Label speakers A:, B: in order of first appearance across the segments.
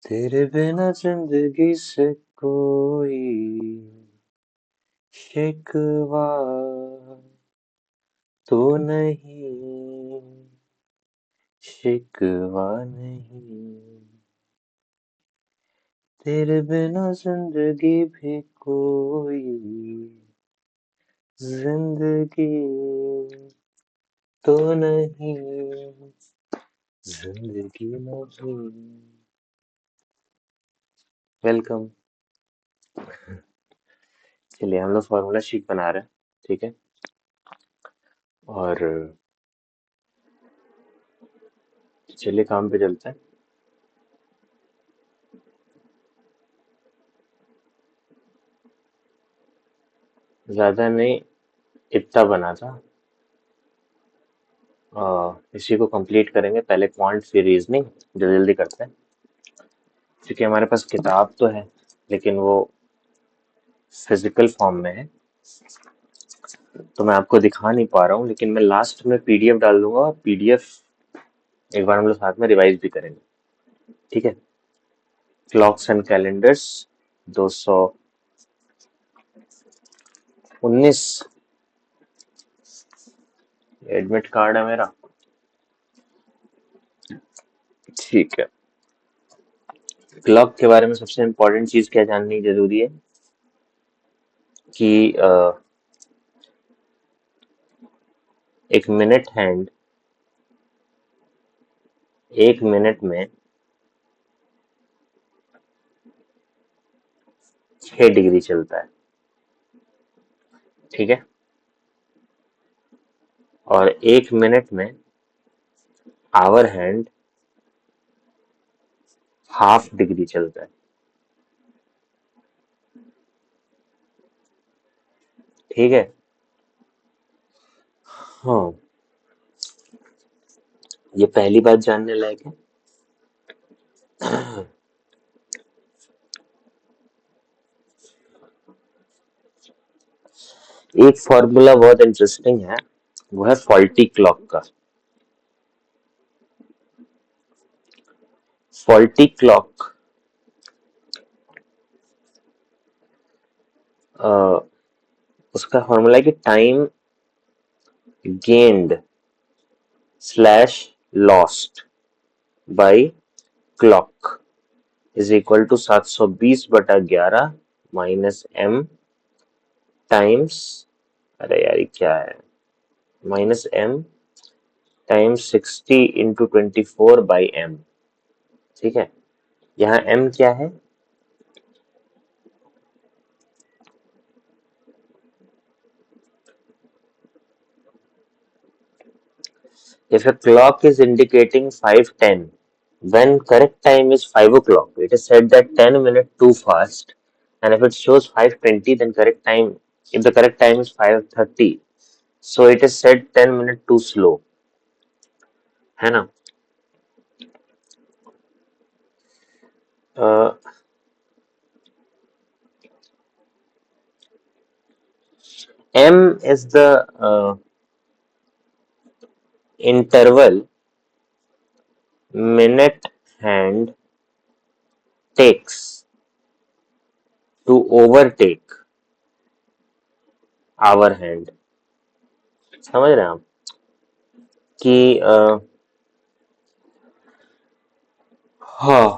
A: तेरे बिना जिंदगी से कोई शिकवा तो नहीं, शिकवा नहीं। तेरे बिना जिंदगी भी कोई जिंदगी तो नहीं, जिंदगी नहीं। वेलकम। चलिए हम लोग फॉर्मूला शीट बना रहे हैं, ठीक है। और चलिए काम पे चलते हैं। ज्यादा नहीं, इतना बना था। इसी को कंप्लीट करेंगे, पहले क्वांट फिर रीजनिंग। जल्दी जल्दी करते हैं क्योंकि हमारे पास किताब तो है लेकिन वो फिजिकल फॉर्म में है, तो मैं आपको दिखा नहीं पा रहा हूँ। लेकिन मैं लास्ट में पीडीएफ डाल दूंगा और पीडीएफ एक बार हम लोग साथ में रिवाइज भी करेंगे, ठीक है। Clocks and calendars 219 admit card है मेरा, ठीक है। क्लॉक के बारे में सबसे इम्पोर्टेंट चीज क्या जाननी जरूरी है कि एक मिनट हैंड 1 मिनट में 6 डिग्री चलता है, ठीक है। और 1 मिनट में आवर हैंड 1/2 डिग्री चलता है, ठीक है। हाँ, ये पहली बात जानने लायक है। एक फॉर्मूला बहुत इंटरेस्टिंग है, वो है फॉल्टी क्लॉक का। फॉल्टी क्लॉक उसका फॉर्मूला है कि time gained slash lost by clock is equal to 720/11 minus M times, अरे यार ये क्या है, माइनस एम टाइम्स 60 × 24/m, ठीक है। यहाँ m क्या है? If a clock is indicating 5:10, when correct time is 5 o'clock, it is said that 10 minutes too fast. And if it shows 5:20, then if the correct time is 5:30, so it is said 10 minutes too slow. है ना? M is the interval minute hand takes to overtake our hand. समझ रहे हैं आप कि हाँ,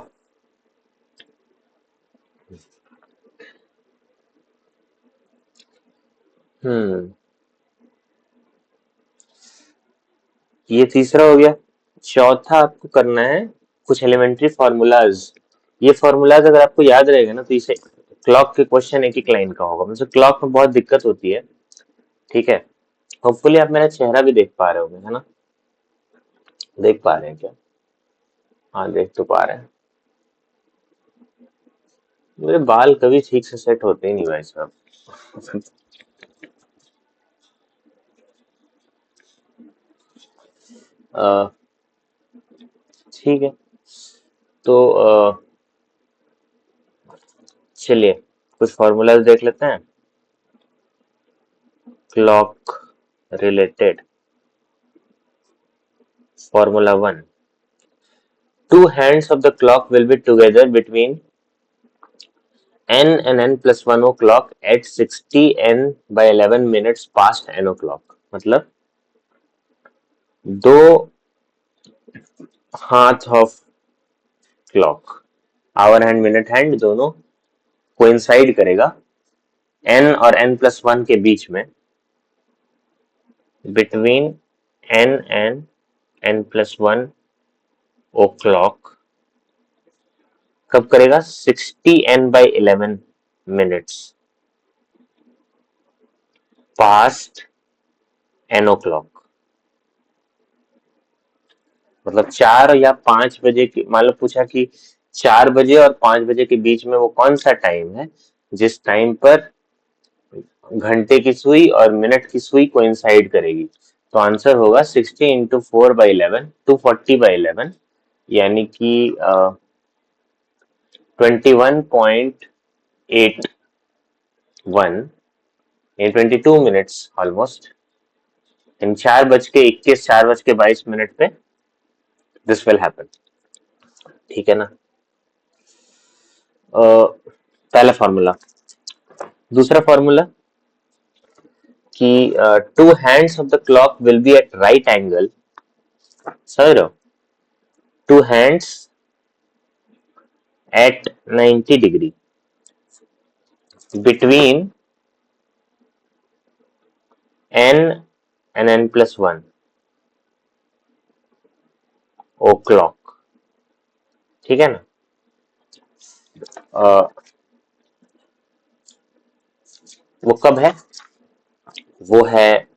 A: ये तीसरा हो गया। चौथा आपको करना है कुछ एलिमेंट्री फॉर्मूलाज। ये फॉर्मूलाज अगर आपको याद रहेगा ना तो इसे क्लॉक के क्वेश्चन एक एक लाइन का होगा, मतलब क्लॉक में बहुत दिक्कत होती है, ठीक है। होपफुली आप मेरा चेहरा भी देख पा रहे होंगे, है ना? देख पा रहे हैं क्या? हाँ, देख तो पा रहे हैं। मेरे बाल कभी ठीक से सेट होते ही नहीं भाई साहब। ठीक है, तो चलिए कुछ फॉर्मूलाज देख लेते हैं clock related. Formula 1, two hands of the clock will be together between n and n plus 1 o'clock at 60 n by 11 minutes past n o'clock. मतलब दो हाथ of clock, hour hand minute hand दोनों coincide करेगा n और n plus 1 के बीच में, between n and n plus 1 o'clock. कब करेगा? 60 n by 11 minutes past n o'clock. मतलब 4 या 5 बजे की, मान लो पूछा कि 4 बजे और 5 बजे के बीच में वो कौन सा टाइम है जिस टाइम पर घंटे की सुई और मिनट की सुई कोइंसाइड करेगी। तो आंसर होगा 60 इंटू 4/11, 240/11, यानी कि 21.81 यानी 22 मिनट्स ऑलमोस्ट। इन 4:21, 4:22 पे दिस विल हैपन। ठीक है ना? पहला फॉर्मूला। दूसरा फॉर्मूला कि two hands of the clock will be at right angle. समझ रहे हो? Two hands at 90 degree between n and n plus 1 o'clock. ठीक है ना? वो कब है? वो है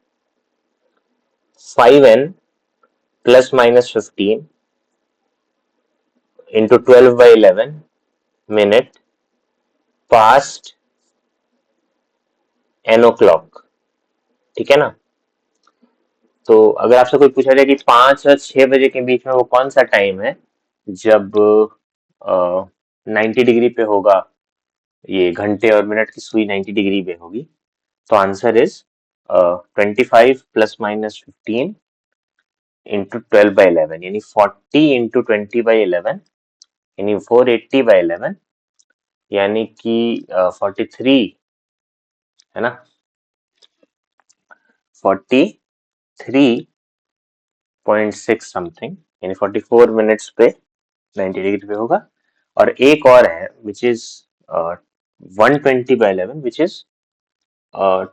A: 5n plus minus 15 into 12/11 minute past n o'clock. ठीक है ना? तो अगर आपसे कोई पूछा जाए कि 5 और 6 बजे के बीच में वो कौन सा टाइम है जब 90 डिग्री पे होगा, ये घंटे और मिनट की सुई 90 डिग्री पे होगी, तो answer is 25 plus minus 15 into 12/11, यानी 40 इंटू 20/11, यानी 480/11, यानी कि 43 है ना, 43.6 समथिंग, यानी 44 मिनट्स पे 90 डिग्री पे होगा। और एक और है which is 120/11 which is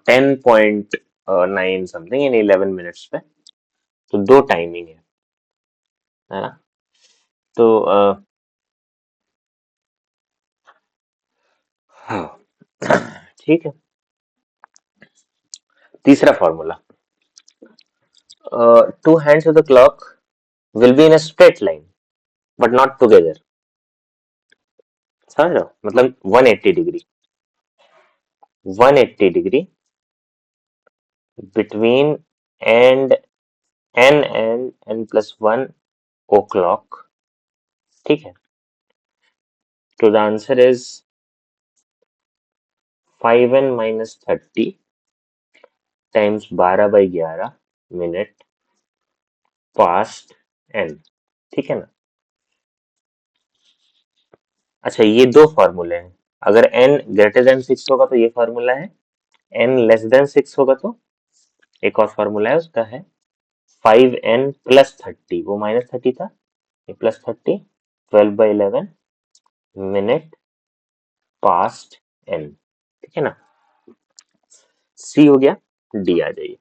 A: 10.9 something, यानी 11 मिनट्स पे। तो दो टाइमिंग है ना? तो हाँ ठीक है। तीसरा formula, two hands of the clock will be in a straight line but not together. समझ रहे हो? मतलब 180 degree, 180 degree between and n plus 1 o'clock। ठीक है? तो the answer is 5n minus 30 times 12/11 minute past n। ठीक है ना? अच्छा, ये दो फॉर्मूले हैं। अगर n ग्रेटर देन 6 होगा तो ये फॉर्मूला है, n लेस देन 6 होगा तो एक और फॉर्मूला है, उसका है 5n प्लस 30, वो माइनस 30 था, ये प्लस 30, 12/11 मिनट पास्ट n। ठीक है ना? सी हो गया, डी आ जाइए।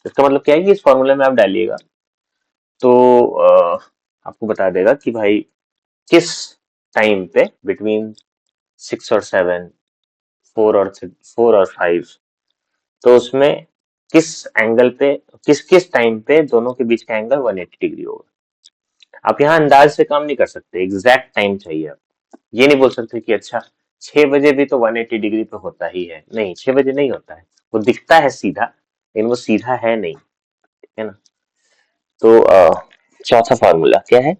A: इसका मतलब क्या है कि इस फॉर्मूले में आप डालिएगा तो आपको बता देगा कि भाई किस टाइम पे बिटवीन 6 और 7, 4 और 5, तो उसमें किस एंगल पे, किस किस टाइम पे दोनों के बीच का एंगल 180 डिग्री होगा। आप यहाँ अंदाज से काम नहीं कर सकते, एग्जैक्ट टाइम चाहिए। आप ये नहीं बोल सकते कि अच्छा 6 बजे भी तो 180 डिग्री पे होता ही है। नहीं, 6 बजे नहीं होता है, वो दिखता है सीधा लेकिन वो सीधा है नहीं। ठीक है ना? तो चौथा फॉर्मूला क्या है?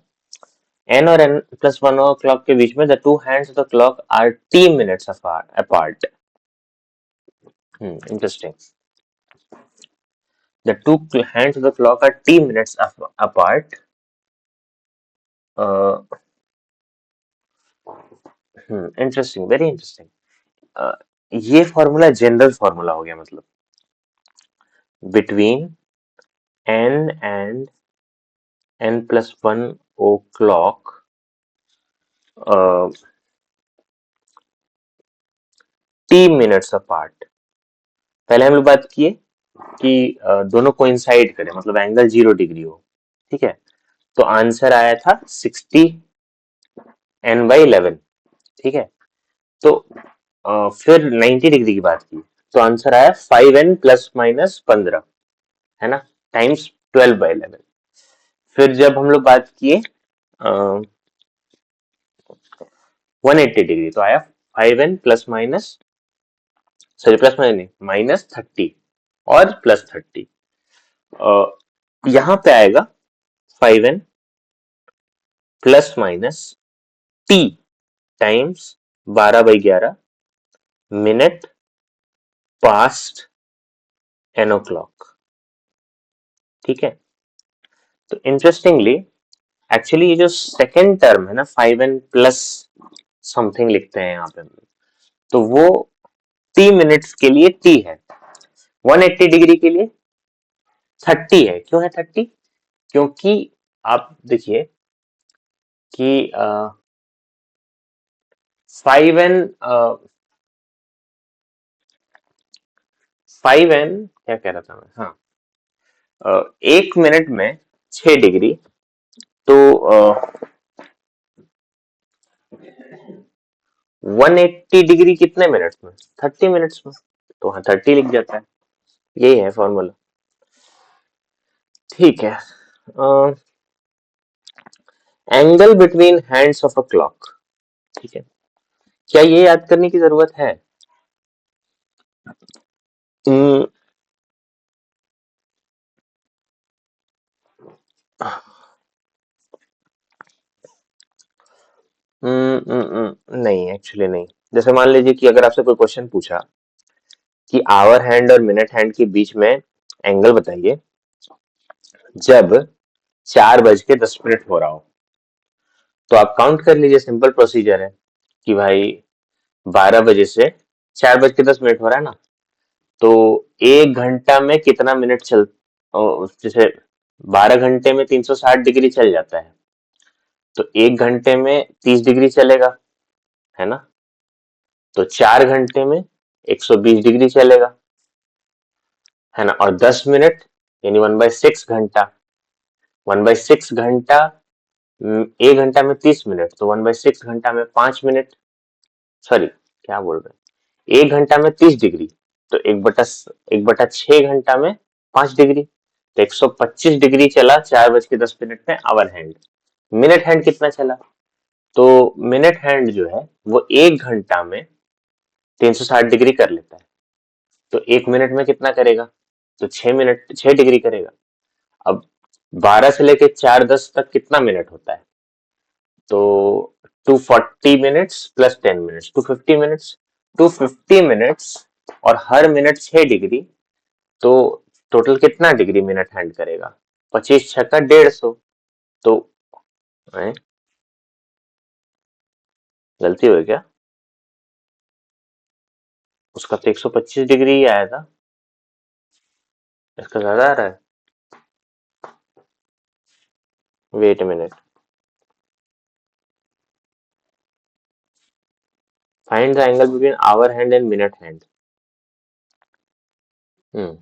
A: n और n plus 1 o'clock के बीच में the two hands of the clock are t minutes apart. Interesting. The two hands of the clock are t minutes apart interesting, very interesting. ये फॉर्मूला जनरल फॉर्मूला हो गया, मतलब between n and n+1 o'clock t minutes apart. पहले हम लोग बात किए कि दोनों कोइंसाइड करें, मतलब एंगल 0 डिग्री हो, ठीक है। तो आंसर आया था 60 n/11, ठीक है। तो फिर 90 डिग्री की बात की तो आंसर आया 5n ± 15, है ना, टाइम्स 12/11। फिर जब हम लोग बात किए 180 डिग्री तो आया 5n प्लस माइनस नहीं, -30 और +30। यहां पे आएगा 5n ± t times 12/11 minute past n o'clock, ठीक है। तो इंटरेस्टिंगली एक्चुअली ये जो सेकेंड टर्म है ना, 5n प्लस समथिंग लिखते हैं यहाँ पे, तो वो t मिनट्स के लिए t है, 180 डिग्री के लिए 30 है। क्यों है 30? क्योंकि आप देखिए कि 5n क्या कह रहा था मैं, हाँ, 1 मिनट में 6 डिग्री, तो 180 डिग्री कितने मिनट्स में? 30 मिनट्स में। तो हाँ 30 लिख जाता है, यही है फॉर्मूला, ठीक है। Angle between hands of a clock, ठीक है। क्या ये याद करने की जरूरत है? हम्म, नहीं, एक्चुअली नहीं। जैसे मान लीजिए कि अगर आपसे कोई क्वेश्चन पूछा कि आवर हैंड और मिनट हैंड के बीच में एंगल बताइए जब 4:10 हो रहा हो, तो आप काउंट कर लीजिए, सिंपल प्रोसीजर है कि भाई 12 बजे से 4:10 हो रहा है ना, तो 1 घंटा में कितना मिनट जैसे 12 घंटे में 360 डिग्री चल जाता है, तो 1 घंटे में 30 डिग्री चलेगा, है ना। तो 4 घंटे में 120 डिग्री चलेगा, है ना। और 10 मिनट यानी 1/6 घंटा, 1/6 घंटा, 1 घंटा में 30 मिनट, तो 1/6 घंटा में 5 मिनट, सॉरी क्या बोल रहे हैं, 1 घंटा में 30 डिग्री, तो 1/6 घंटा में 5 डिग्री, तो 125 डिग्री चला 4:10 में आवर हैंड। मिनट हैंड कितना चला? तो मिनट हैंड जो है वो 1 घंटा में 360 डिग्री कर लेता है, तो 1 मिनट में कितना करेगा? तो 6 मिनट, 6 डिग्री करेगा। अब 12 से लेके 4:10 तक कितना मिनट होता है? तो 240 minutes plus 10 minutes, 250 minutes, 250 minutes, और हर मिनट 6 डिग्री, तो टोटल कितना डिग्री मिनट हैंड करेगा? 25×6 = 150। तो हैं? गलती हो क्या? उसका तो 125 डिग्री ही आया था, इसका ज्यादा आ रहा है। Wait minute, find the angle between hour hand and minute hand. Hmm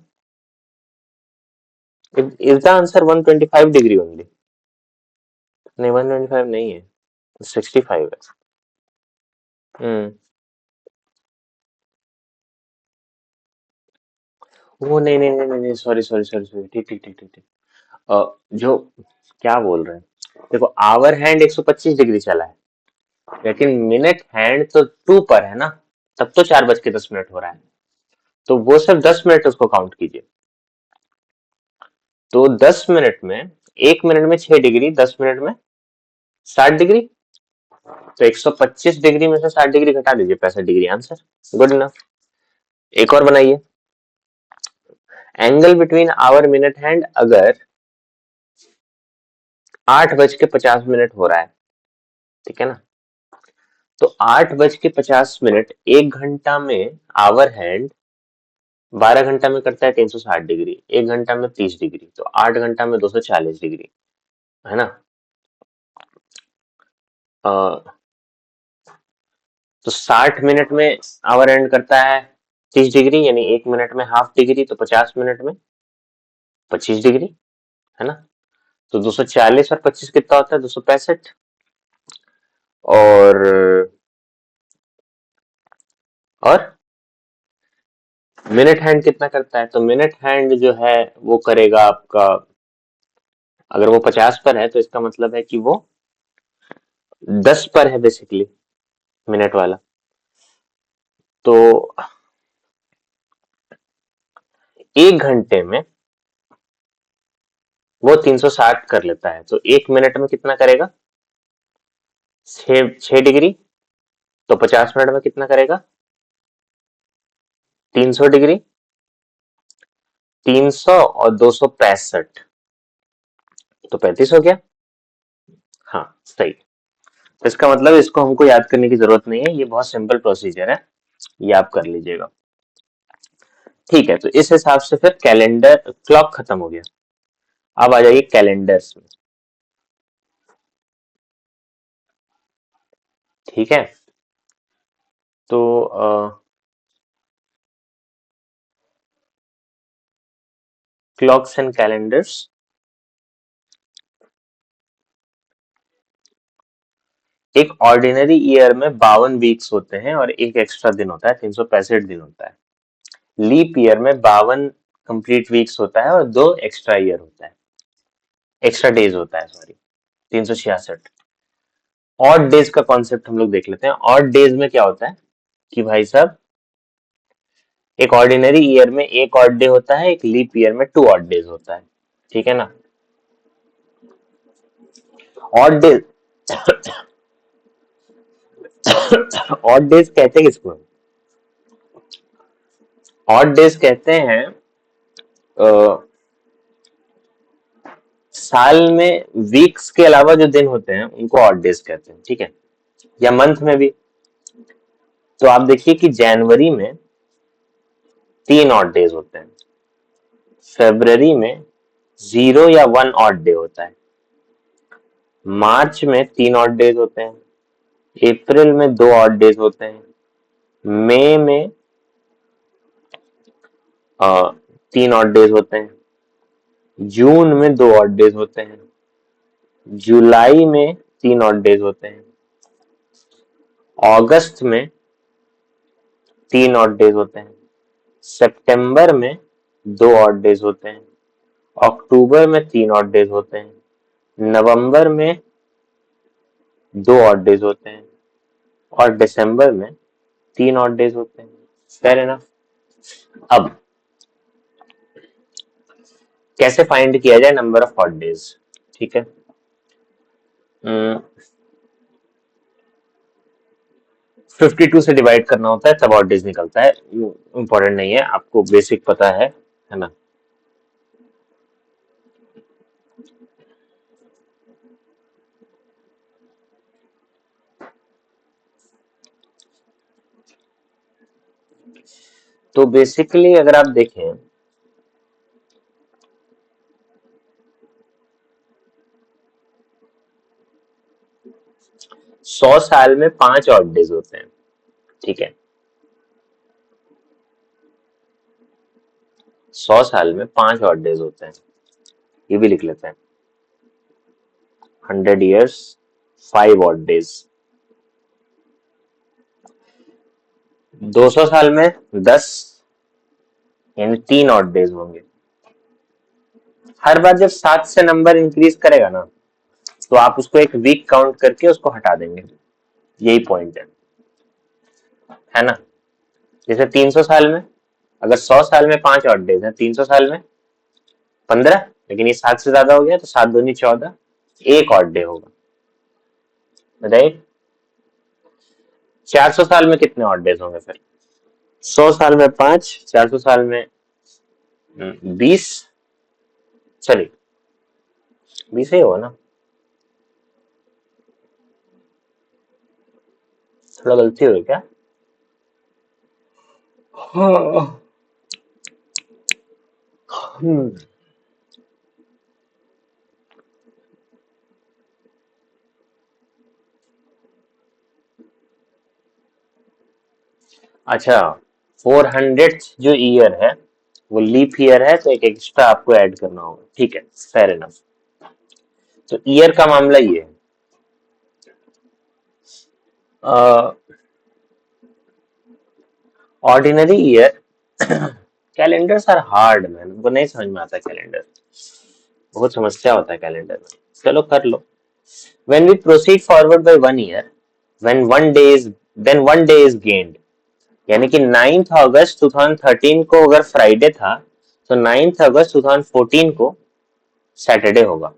A: is the answer 125 degree only? नहीं, 125 नहीं है, 65 है। हम्म वो नहीं नहीं नहीं नहीं, सॉरी सॉरी सॉरी सॉरी, ठीक ठीक ठीक ठीक ठीक। जो क्या बोल रहे हैं, देखो आवर हैंड 125 डिग्री चला है, लेकिन मिनट हैंड तो 2 पर है ना, तब तो 4:10 हो रहा है, तो वो सिर्फ 10 मिनट उसको काउंट कीजिए। तो 10 मिनट में, 1 मिनट में 6 डिग्री, 10 मिनट में 60 डिग्री, तो 125 डिग्री में से 60 डिग्री घटा दीजिए, 65 डिग्री, आंसर गुड इनफ। एक और बनाइए, angle between our minute hand अगर 8:50 हो रहा है, ठीक है ना। तो 8:50 एक घंटा में आवर हैंड 12 घंटा में करता है 360 डिग्री, 1 घंटा में 30 डिग्री, तो 8 घंटा में 240 डिग्री, है ना। तो 60 मिनट में आवर एंड करता है 30 डिग्री, यानी 1 मिनट में हाफ डिग्री, तो 50 मिनट में 25 डिग्री, है ना। तो 240 और 25 कितना होता है, 265। और मिनट हैंड कितना करता है, तो मिनट हैंड जो है वो करेगा आपका, अगर वो 50 पर है तो इसका मतलब है कि वो 10 पर है बेसिकली, मिनट वाला। तो 1 घंटे में वो 360 कर लेता है, तो 1 मिनट में कितना करेगा, 6 डिग्री। तो 50 मिनट में कितना करेगा, 300 डिग्री। 300 और 265, तो 35 हो गया। हाँ सही। तो इसका मतलब इसको हमको याद करने की जरूरत नहीं है, ये बहुत सिंपल प्रोसीजर है, ये आप कर लीजिएगा। ठीक है, तो इस हिसाब से फिर कैलेंडर क्लॉक खत्म हो गया। अब आ जाइए कैलेंडर्स में, ठीक है। तो क्लॉक्स एंड कैलेंडर्स, एक ऑर्डिनरी ईयर में 52 वीक्स होते हैं और एक एक्स्ट्रा दिन होता है, 365 दिन होता है। लीप ईयर में 52 कंप्लीट वीक्स होता है और 2 एक्स्ट्रा ईयर होता है, एक्स्ट्रा डेज होता है, सॉरी, 366। ऑड डेज का कॉन्सेप्ट हम लोग देख लेते हैं। ऑड डेज में क्या होता है कि भाई साहब, एक ऑर्डिनरी ईयर में एक ऑड डे होता है, एक लीप ईयर में 2 ऑड डेज होता है, ठीक है ना। ऑड डेज ऑड डेज कहते हैं किसको, ऑड डेज कहते हैं साल में वीक्स के अलावा जो दिन होते हैं उनको ऑड डेज कहते हैं, ठीक है, या मंथ में भी। तो आप देखिए कि जनवरी में 3 ऑड डेज होते हैं, फरवरी में 0 या 1 ऑड डे होता है, मार्च में 3 ऑड डेज होते हैं, अप्रैल में 2 ऑड डेज होते हैं, मई में 3 ऑड डेज होते हैं, जून में 2 ऑड डेज होते हैं, जुलाई में 3 ऑड डेज होते हैं, अगस्त में 3 ऑड डेज होते हैं, सितंबर में 2 ऑड डेज होते हैं, अक्टूबर में 3 ऑड डेज होते हैं, नवंबर में 2 ऑड डेज होते हैं, और दिसंबर में 3 ऑड डेज होते हैं। Fair enough. अब कैसे फाइंड किया जाए नंबर ऑफ ऑड डेज, ठीक है। 52 से डिवाइड करना होता है तब ऑड डेज निकलता है, इंपॉर्टेंट नहीं है, आपको बेसिक पता है ना। तो बेसिकली अगर आप देखें, 100 साल में 5 ऑड डेज होते हैं, ठीक है। 100 साल में 5 ऑड डेज होते हैं, ये भी लिख लेते हैं। 100 years 5 ऑड डेज। 200 साल में 10, यानी 3 ऑड डेज होंगे। हर बार जब 7 से नंबर इंक्रीज करेगा ना, तो आप उसको एक वीक काउंट करके उसको हटा देंगे, यही पॉइंट है ना। जैसे 300 साल में, अगर 100 साल में 5 ऑड डेज है, 300 साल में 15, लेकिन ये 7 से ज्यादा हो गया तो 7 दूनी 14, एक ऑड डे होगा, राइट। 400 साल में कितने ऑड डेज होंगे फिर, 100 साल में 5, 400 साल में 20, चलिए 20 ही होगा ना। थोड़ा गलती हो गई क्या? हाँ। हम्म, अच्छा, 400 जो ईयर है वो लीप ईयर है, तो एक एक्स्ट्रा आपको ऐड करना होगा। ठीक है, फेयर इनफ। तो ईयर का मामला ये है, ordinary year. Calendars are hard man, उनको नहीं समझ में आता कैलेंडर, बहुत समस्या होता है कैलेंडर में। चलो कर लो। When we proceed forward by 1 year, when one day is then 1 day is gained, यानी कि 9th अगस्त 2013 को अगर फ्राइडे था तो 9th अगस्त 2014 को सैटरडे होगा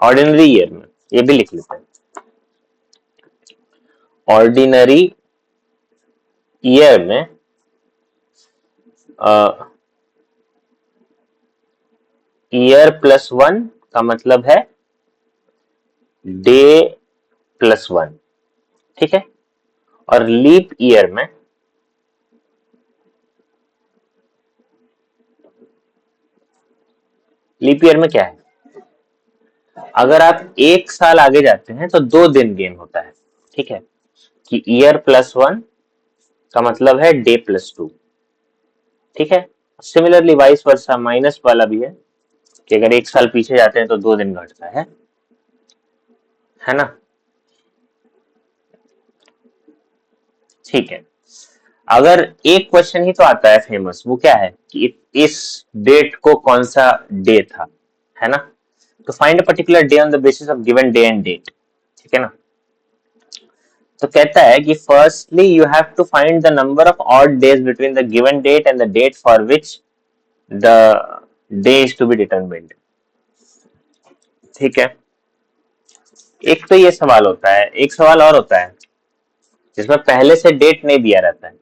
A: ऑर्डिनरी ईयर में। ये भी लिख लेते हैं, ऑर्डिनरी ईयर में ईयर प्लस वन का मतलब है डे प्लस वन। ठीक है, और लीप ईयर में क्या है, अगर आप एक साल आगे जाते हैं तो 2 दिन गेन होता है। ठीक है, कि ईयर प्लस वन का मतलब है डे प्लस टू। ठीक है, सिमिलरली वाइस वर्सा माइनस वाला भी है कि अगर एक साल पीछे जाते हैं तो 2 दिन घटता है ना। ठीक है, अगर एक क्वेश्चन ही तो आता है फेमस, वो क्या है कि इस डेट को कौन सा डे था, है ना। तो find a particular day on the basis of given day and date. ठीक है ना। तो कहता है कि firstly you have to find the number of odd days between the given date and the date for which the day is to be determined. ठीक है, एक तो ये सवाल होता है, एक सवाल और होता है जिसमें पहले से डेट नहीं दिया रहता है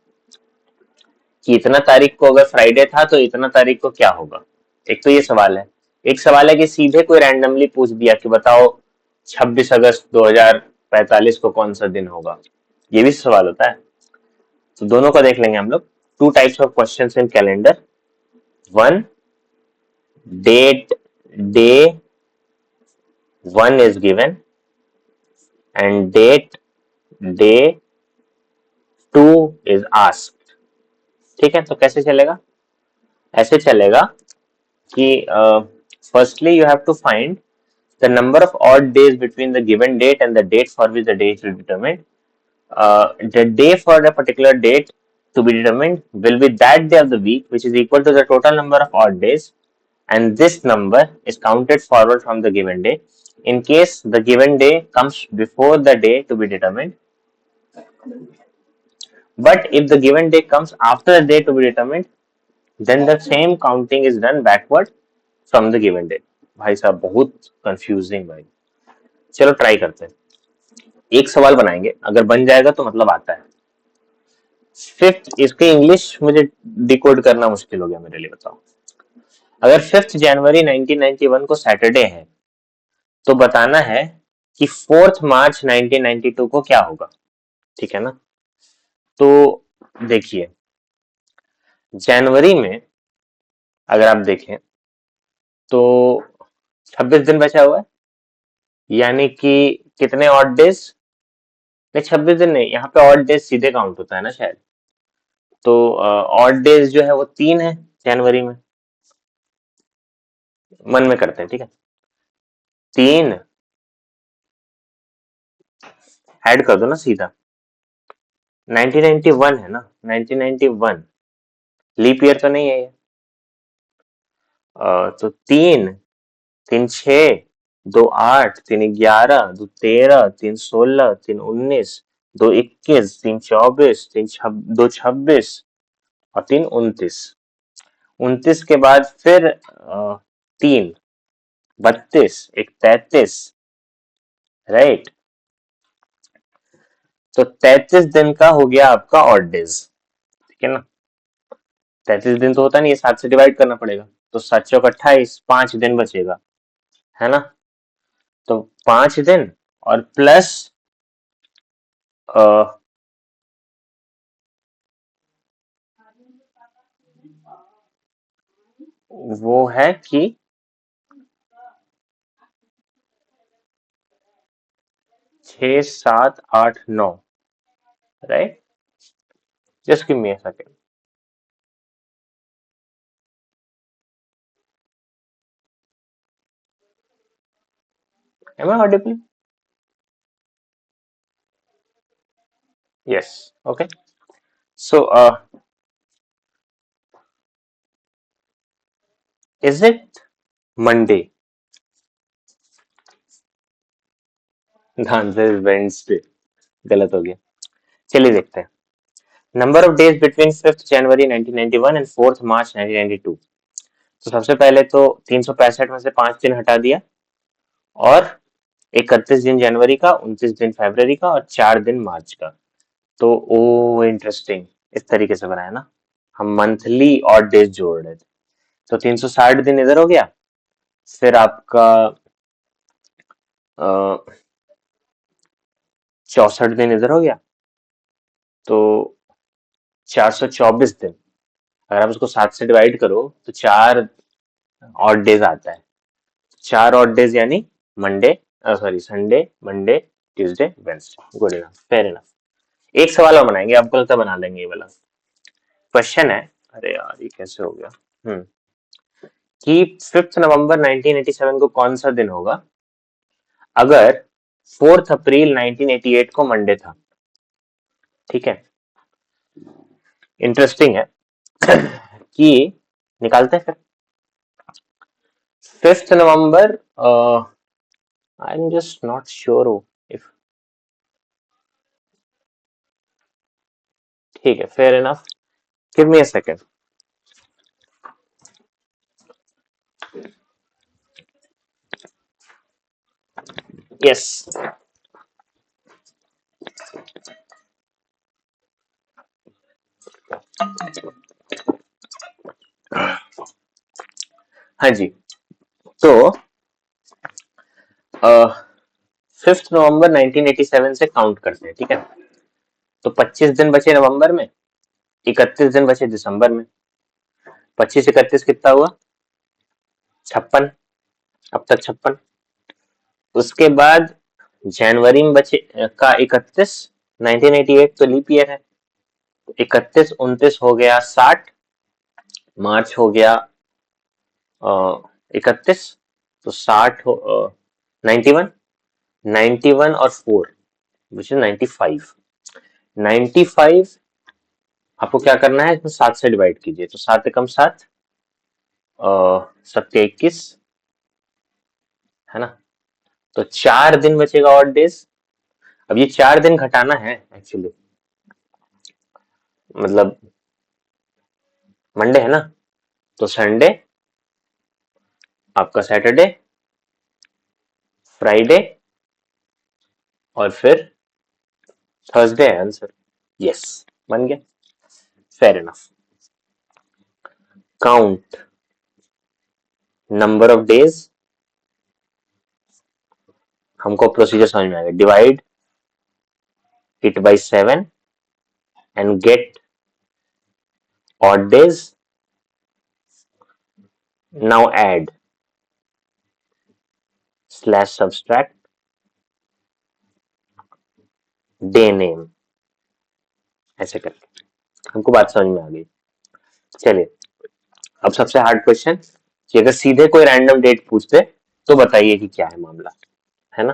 A: कि इतना तारीख को अगर फ्राइडे था तो इतना तारीख को क्या होगा। एक तो ये सवाल है। एक सवाल है कि सीधे कोई रैंडमली पूछ दिया कि बताओ 26 अगस्त 2045 को कौन सा दिन होगा। ये भी सवाल होता है। तो दोनों को देख लेंगे हम लोग। Two types of questions in calendar, one date day one is given and date day two is asked. ठीक है, तो कैसे चलेगा? ऐसे चलेगा कि firstly you have to find the number of odd days between the given date and the date for which the date will be determined. The day for a particular date to be determined will be that day of the week which is equal to the total number of odd days, and this number is counted forward from the given day. In case the given day comes before the day to be determined, but if the given day comes after the day to be determined, then the same counting is done backward from the given day. भाई साहब बहुत confusing भाई। चलो try करते हैं, एक सवाल बनाएंगे, अगर बन जाएगा तो मतलब आता है। फिफ्थ, इसके इंग्लिश मुझे डिकोड करना मुश्किल हो गया मेरे लिए, बताओ। अगर 5 जनवरी 1991 को सैटरडे है तो बताना है कि 4 मार्च 1992 को क्या होगा। ठीक है ना। तो देखिए, जनवरी में अगर आप देखें तो 26 दिन बचा हुआ है, यानी कि कितने ऑड डेज, नहीं 26 दिन नहीं, यहाँ पे ऑड डेज सीधे काउंट होता है ना शायद। तो ऑड डेज जो है वो 3 है जनवरी में, मन में करते हैं। ठीक है, 3 ऐड कर दो ना सीधा। 1991 है ना, 1991 लीप ईयर तो नहीं है ये। तो 3 3 6, 2 8, 3 11, 2 13, 3 16, 3 19, 2 21, 3 24, 2 26 और 3 29। 29 के बाद फिर 3 32, एक 33, राइट। तो 33 दिन का हो गया आपका ऑड डेज। ठीक है ना। 33 दिन तो होता नहीं है, 7 से डिवाइड करना पड़ेगा, तो 7 चौक 28, 5 दिन बचेगा, है ना। तो 5 दिन और प्लस वो है कि 6, 7, 8, 9, right? Just give me a second. Am I audible? Yes. Okay. So, is it Monday? The answer is Wednesday. गलत हो गया। चलिए देखते हैं। Number of days between 5th January 1991 and 4th मार्च 1992। तो सबसे पहले तो 365 में से 5 दिन हटा दिया और 31 दिन जनवरी का, 29 दिन फरवरी का और 4 दिन मार्च का। तो ओ इंटरेस्टिंग, इस तरीके से बनाया ना, हम मंथली और डेज जोड़ रहे थे। तो 360 दिन इधर हो गया, फिर आपका 64 दिन इधर हो गया, तो 424 दिन। अगर आप उसको 7 से डिवाइड करो तो 4 ऑड डेज आता है। 4 ऑड डेज यानी Monday, sorry, Sunday, Monday, Tuesday, Wednesday. Good enough, fair enough. एक सवाल और बनाएंगे, आपको लगता है बना लेंगे ये वाला। क्वेश्चन है, अरे यार ये कैसे हो गया, कि 5 नवंबर 1987 को कौन सा दिन होगा अगर 4 अप्रैल 1988 को मंडे था? ठीक है, इंटरेस्टिंग है। कि निकालते हैं फिर। 5 नवंबर, I'm just not sure if, ठीक है, fair enough. Give me a second. Yes. हाँ जी, तो 5 नवंबर 1987 से काउंट करते हैं, ठीक है? तो 25 दिन बचे नवंबर में, 31 दिन बचे दिसंबर में। 25 31 कितना हुआ? 56। अब तक 56। उसके बाद जनवरी में बचे का 31, 1988 तो लीप ईयर है, 31 29 हो गया 60, मार्च हो गया 31, तो 60 हो 91, 91 और 4 विच इज 95। 95 आपको क्या करना है, इसमें 7 से डिवाइड कीजिए, तो 7 एकम 7, 7 21, है ना? तो 4 दिन बचेगा ऑड डेज। अब ये 4 दिन घटाना है एक्चुअली, मतलब मंडे है ना, तो संडे, आपका सैटरडे, फ्राइडे और फिर थर्सडे है आंसर। यस, बन गया, fair enough. Count number of days, हमको प्रोसीजर समझ में आ गया। Divide it by 7 and get odd days. Now add slash subtract day name, ऐसे करके हमको बात समझ में आ गई। चलिए, अब सबसे हार्ड क्वेश्चन, कि अगर सीधे कोई रैंडम डेट पूछ दे तो बताइए कि क्या है मामला, है ना?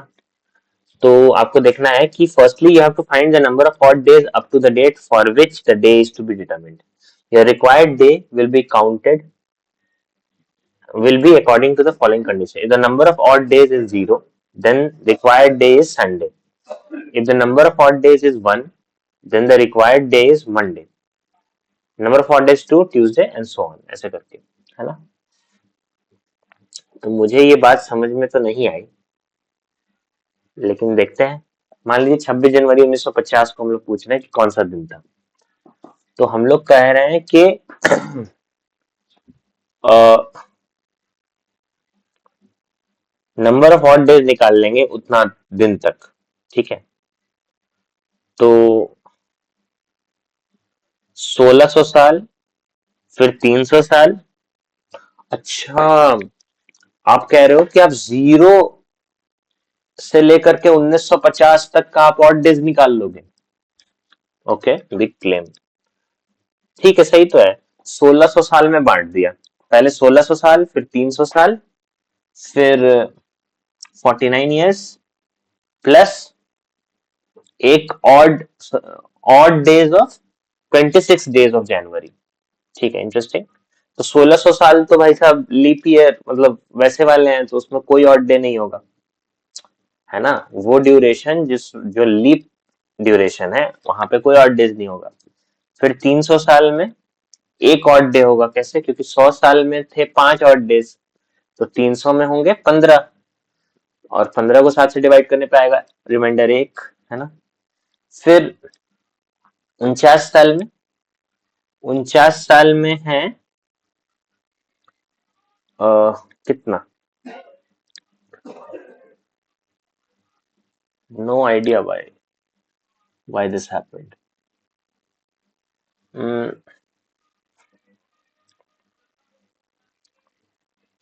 A: तो आपको देखना है कि firstly you have to find the number of odd days up to the date for which the day is to be determined. Your required day will be counted, will be according to the following condition. If the number of odd days is 0, then required day is Sunday. If the number of odd days is 1, then the required day is Monday. Number of odd days 2, Tuesday and so on, ऐसे करके, है ना? तो मुझे ये बात समझ में तो नहीं आई, लेकिन देखते हैं। मान लीजिए 26 जनवरी 1950 को हम लोग पूछ रहे हैं कि कौन सा दिन था, तो हम लोग कह रहे हैं कि नंबर ऑफ ऑड डेज निकाल लेंगे उतना दिन तक, ठीक है? तो 1600 साल, फिर 300 साल अच्छा, आप कह रहे हो कि आप 0 से लेकर के 1950 तक का आप ऑड डेज निकाल लोगे। Okay, big claim. ठीक है, सही तो है। 1600 साल में बांट दिया। पहले 1600 साल, फिर 300 साल, फिर 49 ईयर्स, प्लस एक odd odd days of 26 days of January. ठीक है, इंटरेस्टिंग। तो 1600 साल तो भाई साहब लीप ईयर मतलब वैसे वाले हैं, तो उसमें कोई ऑड डे नहीं होगा, है ना। वो ड्यूरेशन जिस जो लीप ड्यूरेशन है वहां पे कोई ऑड डेज नहीं होगा। फिर 300 साल में एक ऑड डे होगा। कैसे? क्योंकि 100 साल में थे 5 ऑड डेज, तो 300 में होंगे 15, और 15 को 7 से डिवाइड करने पे आएगा रिमाइंडर एक, है ना। फिर 49 साल में है कितना, no idea why this happened.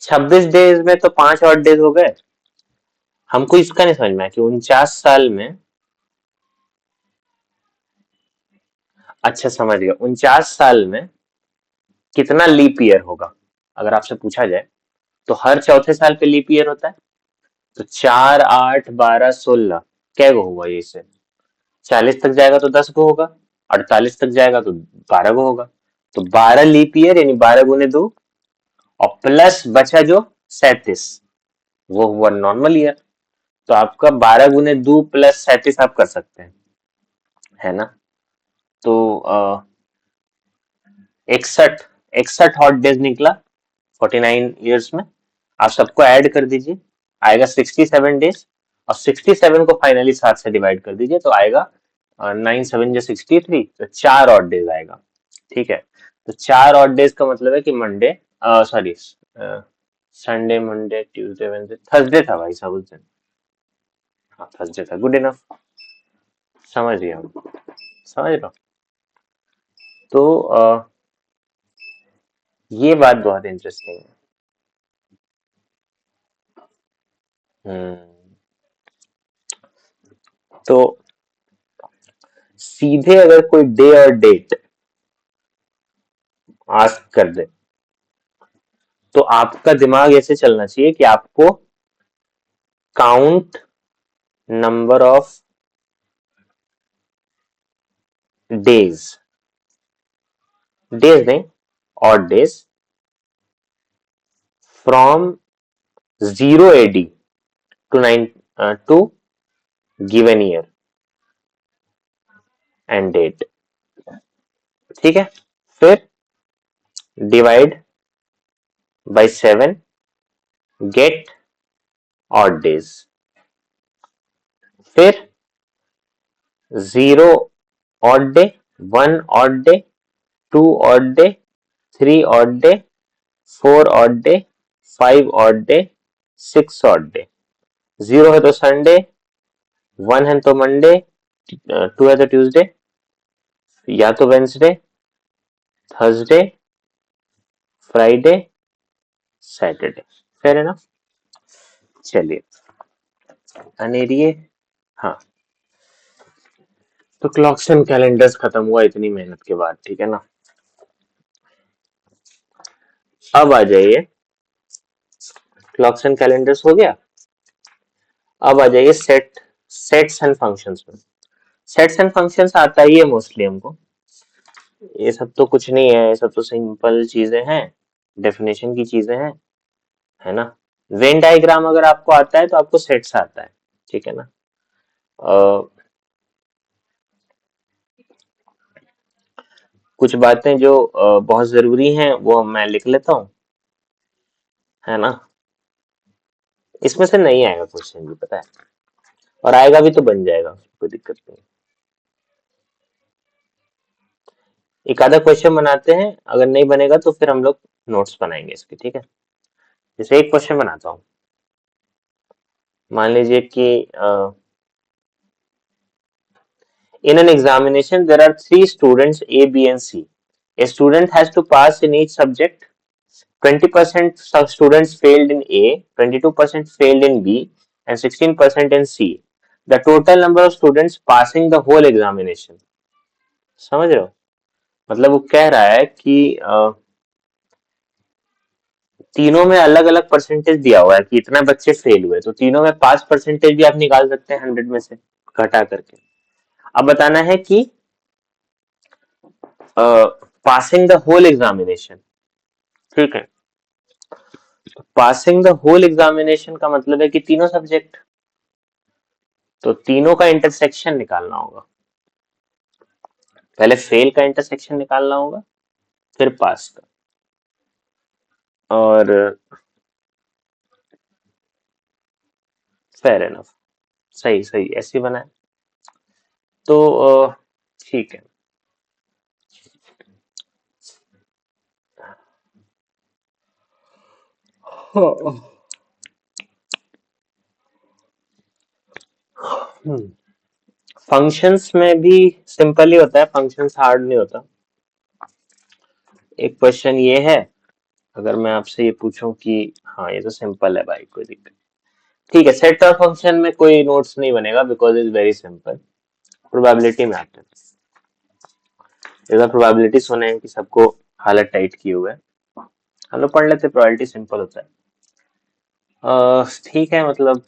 A: 26 days में तो 5 ऑड डेज हो गए। हमको इसका नहीं समझ में आया कि 49 साल में, अच्छा समझ गया, 49 साल में कितना लीप ईयर होगा। अगर आपसे पूछा जाए तो हर चौथे साल पे लीप ईयर होता है। तो 4, 8, 12, 16 क्या गो हुआ ये से? 40 तक जाएगा तो 10 गो होगा, 48 तक जाएगा तो 12 गो होगा। तो 12 लीप ईयर यानी 12 × 2, और प्लस बचा जो 37, वो हुआ नॉर्मल ईयर। तो आपका 12 × 2 प्लस 37 आप कर सकते हैं, है ना। तो 61 हॉट डेज निकला 49 ईयर्स में। आप सबको ऐड कर दीजिए, आएगा 67 डेज, और 67 को फाइनली 7 से डिवाइड कर दीजिए तो आएगा 9 7 जो 63, तो 4 ऑड डेज आएगा। ठीक है, तो 4 ऑड डेज का मतलब है कि Monday, sorry, Sunday, Monday, Tuesday, Wednesday, Thursday था भाई साहब उस दिन। हाँ, थर्सडे था, गुड इनफ। समझ गया हम, समझ रहा हूँ। तो ये बात बहुत इंटरेस्टिंग है। हम्म, तो सीधे अगर कोई डे और डेट आस्क कर दे तो आपका दिमाग ऐसे चलना चाहिए कि आपको count number of days, days नहीं, odd days, from 0 AD to 9 to given year end date. ठीक है, फिर divide by 7, get odd days. फिर 0 odd day, 1 odd day, 2 odd day, 3 odd day, 4 odd day, 5 odd day, 6 odd day. 0 है तो Sunday, 1 है तो Monday, 2 है तो ट्यूसडे, या तो Wednesday, Thursday, Friday, Saturday. Fair है ना। चलिए, अनेरिये। हाँ, तो क्लॉक्स एंड कैलेंडर्स खत्म हुआ इतनी मेहनत के बाद, ठीक है ना। अब आ जाइए, क्लॉक्स एंड कैलेंडर्स हो गया। अब आ जाइए सेट्स एंड फंक्शंस में। सेट्स एंड फंक्शंस आता ही है मोस्टली हमको। ये सब तो कुछ नहीं है, ये सब तो सिंपल चीजें हैं, डेफिनेशन की चीजें हैं, है ना। वेन डायग्राम अगर आपको आता है तो आपको सेट्स आता है, ठीक है ना। कुछ बातें जो बहुत जरूरी हैं वो मैं लिख लेता हूँ, है ना। इसमें से नहीं आएगा क्वेश्चन भी, पता है, और आएगा भी तो बन जाएगा, कोई दिक्कत नहीं। एक आधा क्वेश्चन बनाते हैं, अगर नहीं बनेगा तो फिर हम लोग नोट्स बनाएंगे इसके, ठीक है। जैसे एक क्वेश्चन बनाता हूँ, मान लीजिए कि in an examination there are 3 students A, B and C. A student has to pass in each subject 20% students failed in A, 22% failed in B, and 16% in C. The total number of students passing the whole examination. समझ रहे हो? मतलब वो कह रहा है कि तीनों में अलग अलग परसेंटेज दिया हुआ है कि इतना बच्चे फेल हुए, तो तीनों में 5% भी आप निकाल सकते हैं 100 में से घटा करके। अब बताना है कि पासिंग द होल एग्जामिनेशन, ठीक है। पासिंग द होल एग्जामिनेशन का मतलब है कि तीनों सब्जेक्ट, तो तीनों का इंटरसेक्शन निकालना होगा। पहले फेल का इंटरसेक्शन निकालना होगा, फिर पास का। और फेयर एनफ, सही सही ऐसे बना है। तो ठीक है। फंक्शंस में भी सिंपल ही होता है, फंक्शंस हार्ड नहीं होता। एक क्वेश्चन ये है, अगर मैं आपसे ये पूछूं कि हाँ ये तो सिंपल है भाई, कोई दिक्कत, ठीक है। सेट और फंक्शन में कोई नोट्स नहीं बनेगा because is very simple. Probability में आते हैं। इस बार प्रोबेबिलिटी सुने हैं कि सबको हालत टाइट किए हुए है, हम लोग पढ़ लेते। प्रोबेबिलिटी सिंपल होता है, ठीक है। मतलब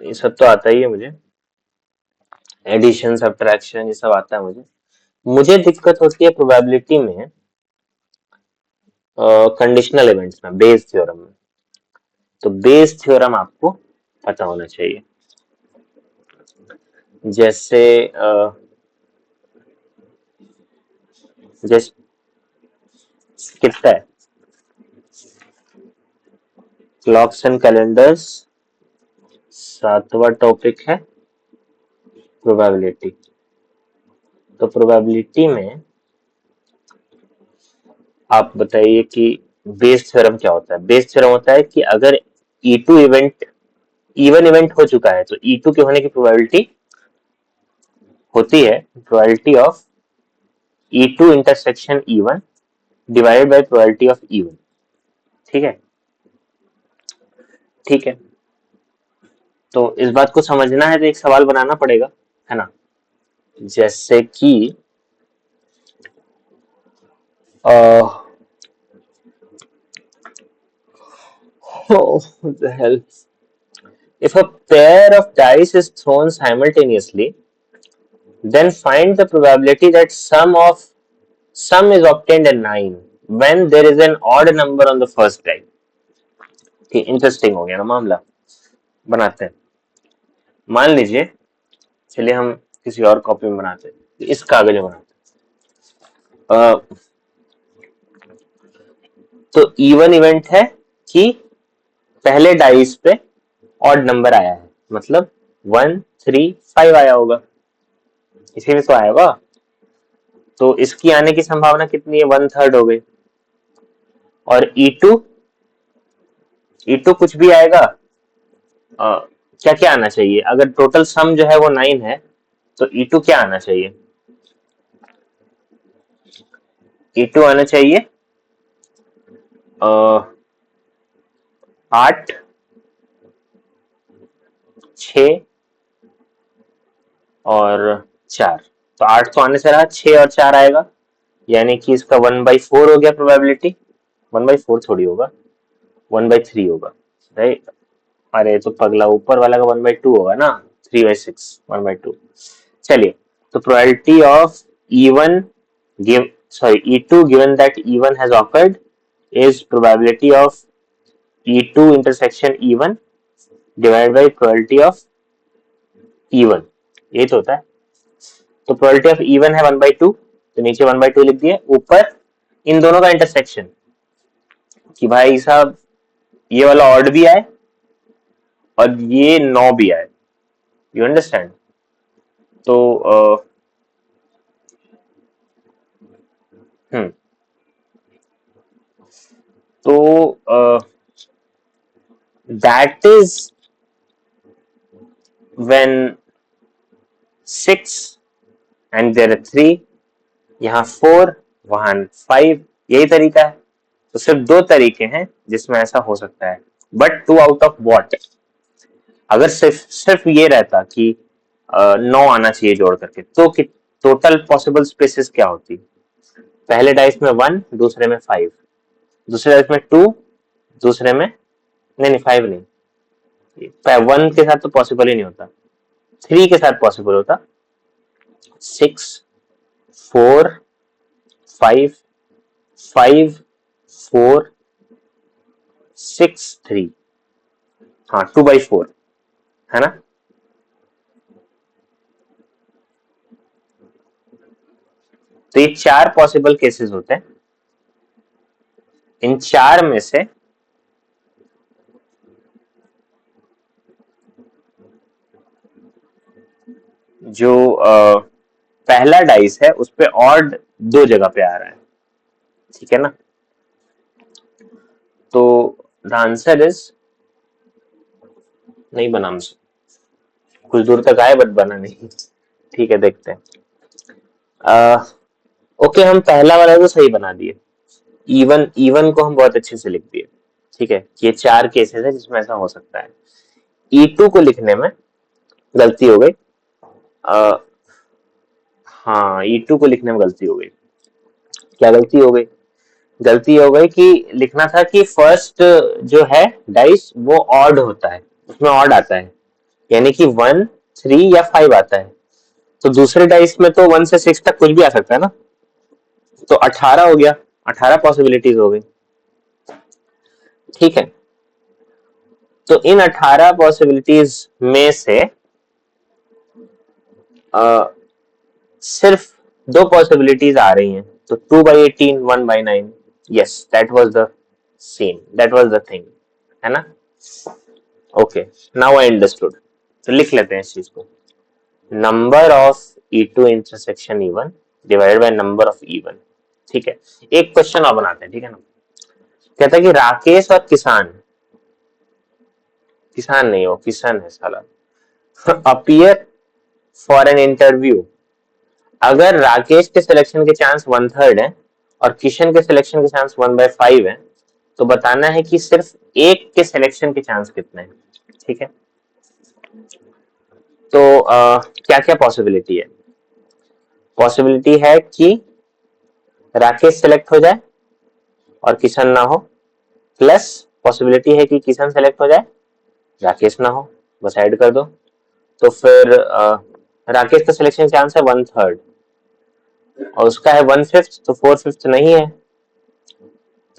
A: ये सब तो आता ही है मुझे, एडिशन सब्ट्रैक्शन ये सब आता है मुझे। मुझे दिक्कत होती है प्रोबेबिलिटी में कंडीशनल इवेंट्स में, बेस थ्योरम में। तो बेस थ्योरम आपको पता होना चाहिए। जैसे जैसे कितना है, क्लॉक्स एंड कैलेंडर्स, 7वां टॉपिक है प्रोबेबिलिटी। तो प्रोबेबिलिटी में आप बताइए कि बेस थ्योरम क्या होता है। बेस थ्योरम होता है कि अगर E2 इवेंट इवन इवेंट हो चुका है तो E2 के होने की प्रोबेबिलिटी होती है probability of E2 intersection E1 divided bye probability of E1, ठीक है। ठीक है, तो इस बात को समझना है तो एक सवाल बनाना पड़ेगा, है ना। जैसे कि what the hell, if a pair of dice is thrown simultaneously, then find the probability that sum is obtained at 9 when there is an odd number on the first die. ठीक, इंटरेस्टिंग हो गया ना मामला। बनाते हैं, मान लीजिए, चलिए हम किसी और कॉपी में बनाते हैं, इस कागज में बनाते हैं। तो इवन इवेंट है कि पहले डाइस पे ऑड नंबर आया है, मतलब 1 3 5 आया होगा, इसी में तो आया होगा। तो इसकी आने की संभावना कितनी है, 1/3 हो गई। और E2 कुछ भी आएगा, क्या क्या आना चाहिए, अगर टोटल सम जो है वो 9 है तो E2 क्या आना चाहिए, E2 आना चाहिए 8 6 और 4। तो 8 तो आने से रहा, 6 और 4 आएगा, यानी कि इसका 1/4 हो गया प्रोबेबिलिटी। 1/4 थोड़ी होगा, 1/3 होगा, राइट। अरे तो पगला, ऊपर वाला का 1/2 होगा ना, 3/6 1/2। चलिए, तो probability of E1 give sorry E2 given that E1 has occurred is probability of E2 intersection E1 divided by probability of E1, ये तो होता है। तो प्रोबेबिलिटी ऑफ E1 है 1/2, तो नीचे 1/2 लिख दिए, ऊपर इन दोनों का इंटरसेक्शन कि भाई साहब ये वाला ऑड भी आए और ये 9 भी आए, यू अंडरस्टैंड। तो हम्म तो that is when 6 and there are 3, यहाँ 4 वहां 5, यही तरीका है। तो सिर्फ दो तरीके हैं जिसमें ऐसा हो सकता है, but two out of what? अगर सिर्फ सिर्फ ये रहता कि 9 आना चाहिए जोड़ करके, तो टोटल पॉसिबल स्पेसेस क्या होती? पहले डाइस में 1, दूसरे में 5, दूसरे डाइस में 2, दूसरे में नहीं नहीं 5 नहीं, 1 के साथ तो पॉसिबल ही नहीं होता, 3 के साथ पॉसिबल होता, 6, 4, 5, 5, 4, 6, 3, हाँ 2/4 है ना। तो ये 4 पॉसिबल केसेस होते हैं, इन 4 में से जो पहला डाइस है उस पे ऑड 2 जगह पे आ रहा है, ठीक है ना। तो द आंसर इज, नहीं बना मुझे, कुछ दूर तक आए बट बना नहीं। ठीक है देखते हैं। ओके हम पहला वाला तो सही बना दिए, इवन इवन को हम बहुत अच्छे से लिख दिए, ठीक है। ये 4 केसेस है जिसमें ऐसा हो सकता है। E2 को लिखने में गलती हो गई, आ, हाँ E2 को लिखने में गलती हो गई। क्या गलती हो गई? गलती हो गई कि लिखना था कि फर्स्ट जो है डाइस वो ऑड होता है, उसमें ऑड आता है, यानी कि 1, 3 या 5 आता है। तो दूसरे डाइस में तो 1 से 6 तक कुछ भी आ सकता है ना, तो 18 हो गया, 18 पॉसिबिलिटीज हो गई, ठीक है। तो इन 18 पॉसिबिलिटीज में से सिर्फ दो पॉसिबिलिटीज आ रही हैं, तो 2/18, 1/9, yes that was the scene, that was the thing, है ना। Okay now I understood. तो लिख लेते हैं इस चीज को, number of E2 intersection E1 divided by number of E1, ठीक है। एक क्वेश्चन और बनाते हैं, ठीक है ना। कहता है कि राकेश और किसान, किसान नहीं हो किसान है साला, अपीयर फॉर एन इंटरव्यू। अगर राकेश के सिलेक्शन के चांस 1/3 है और किशन के सिलेक्शन के चांस 1/5 है, तो बताना है कि सिर्फ एक के सिलेक्शन के चांस कितने हैं, ठीक है। तो क्या क्या पॉसिबिलिटी है? पॉसिबिलिटी है कि राकेश सेलेक्ट हो जाए और किशन ना हो, प्लस पॉसिबिलिटी है कि किशन सेलेक्ट हो जाए राकेश ना हो, बस ऐड कर दो। तो फिर राकेश का सिलेक्शन चांस है 1/3 और उसका है 1/5, तो 4/5 नहीं है,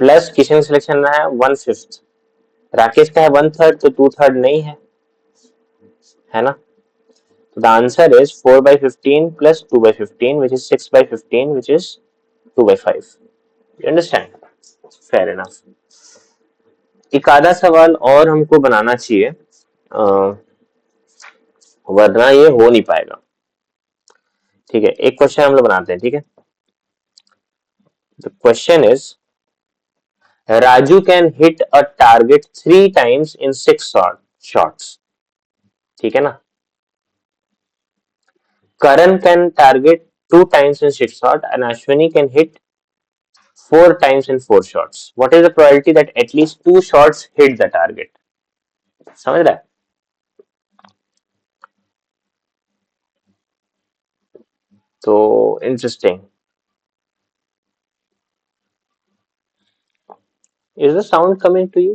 A: प्लस किशन सिलेक्शन है 1/5, राकेश का है 1/3 तो 2/3 नहीं है ना। तो the answer is 4/15 plus 2/15 which is 6/15 which is 2/5। You understand? Fair enough। एक आधा सवाल और हमको बनाना चाहिए, वरना ये हो नहीं पाएगा, ठीक है। एक क्वेश्चन हम लोग बनाते हैं, ठीक है। The question is, Raju can hit a target 3 times in 6 shots, ठीक है ना। Karan can target 2 times in 6 shots and Ashwini can hit 4 times in 4 shots. What is the probability that at least 2 shots hit the target? समझ रहा है? तो interesting. Is the sound coming to you?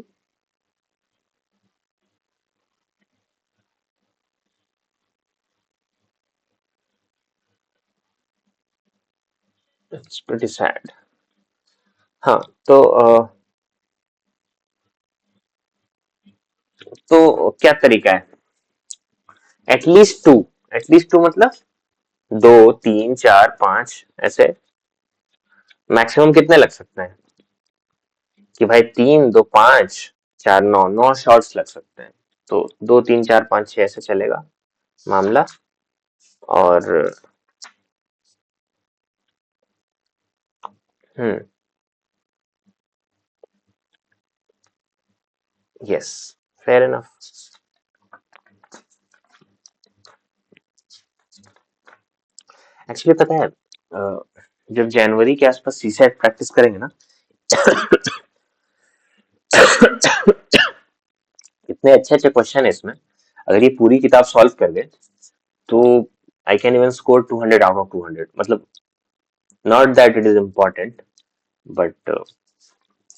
A: It's pretty sad. हाँ तो क्या तरीका है? At least to मतलब 2, 3, 4, 5 ऐसे, मैक्सिमम कितने लग सकते हैं कि भाई 3, 2, 5, 4, 9 शॉट्स लग सकते हैं। तो 2, 3, 4, 5, 6 ऐसे चलेगा मामला। और यस फेयर इनफ। एक्चुअली पता है, जब जनवरी के आसपास सीसैट प्रैक्टिस करेंगे ना इतने अच्छे अच्छे क्वेश्चन है इसमें, अगर ये पूरी किताब सॉल्व कर गए तो I can even score 200 out of 200। मतलब not that it is important, but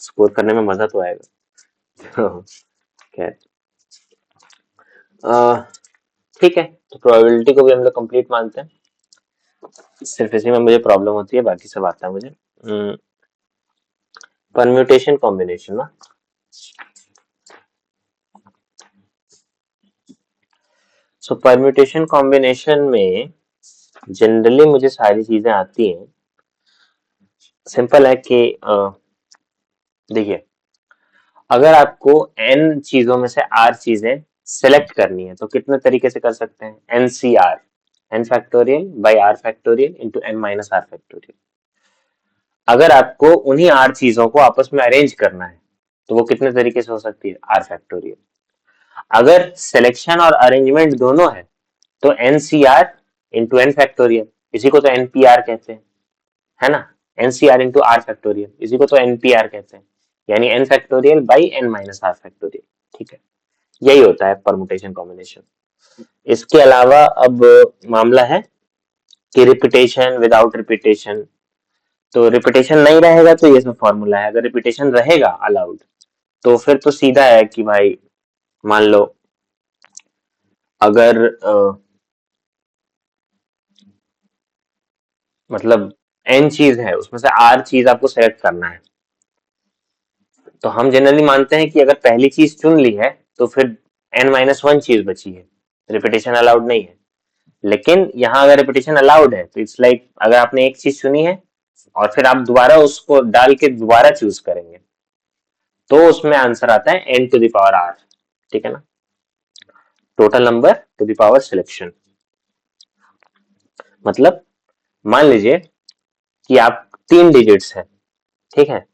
A: score करने में मजा तो आएगा। खैर, ठीक है, तो प्रोबेबिलिटी को भी हम लोग कंप्लीट मानते हैं। सिर्फ इसी में मुझे प्रॉब्लम होती है, बाकी सब आता है मुझे। परम्यूटेशन कॉम्बिनेशन ना, सो परम्यूटेशन कॉम्बिनेशन में जनरली मुझे सारी चीजें आती हैं। सिंपल है कि देखिए, अगर आपको n चीजों में से r चीजें सेलेक्ट करनी है तो कितने तरीके से कर सकते हैं? NCR, n factorial by r factorial into n minus r factorial. अगर आपको उन्हीं r चीजों को आपस में अरेंज करना है तो वो कितने तरीके से हो सकती है? r factorial. अगर सिलेक्शन और अरेंजमेंट दोनों है तो NCR इंटू n फैक्टोरियल, इसी को तो NPR कहते हैं, है ना? NCR इंटू r फैक्टोरियल, इसी को तो NPR कहते हैं, यानी n factorial by n minus r factorial. ठीक है, यही होता है परमुटेशन कॉम्बिनेशन। इसके अलावा अब मामला है कि रिपीटेशन विदाउट रिपीटेशन। तो रिपीटेशन नहीं रहेगा तो ये सब फॉर्मूला है, अगर रिपीटेशन रहेगा अलाउड तो फिर तो सीधा है कि भाई मान लो अगर मतलब n चीज है उसमें से r चीज आपको सेलेक्ट करना है, तो हम जनरली मानते हैं कि अगर पहली चीज चुन ली है तो फिर n-1 चीज बची है, रिपीटेशन अलाउड नहीं है। लेकिन यहाँ अगर रिपीटेशन अलाउड है तो इट्स लाइक अगर आपने एक चीज चुनी है और फिर आप दोबारा उसको डाल के दोबारा चूज करेंगे तो उसमें आंसर आता है n to the power r। ठीक है ना, total number to the power selection. मतलब मान लीजिए कि आप 3 डिजिट्स है, ठीक है,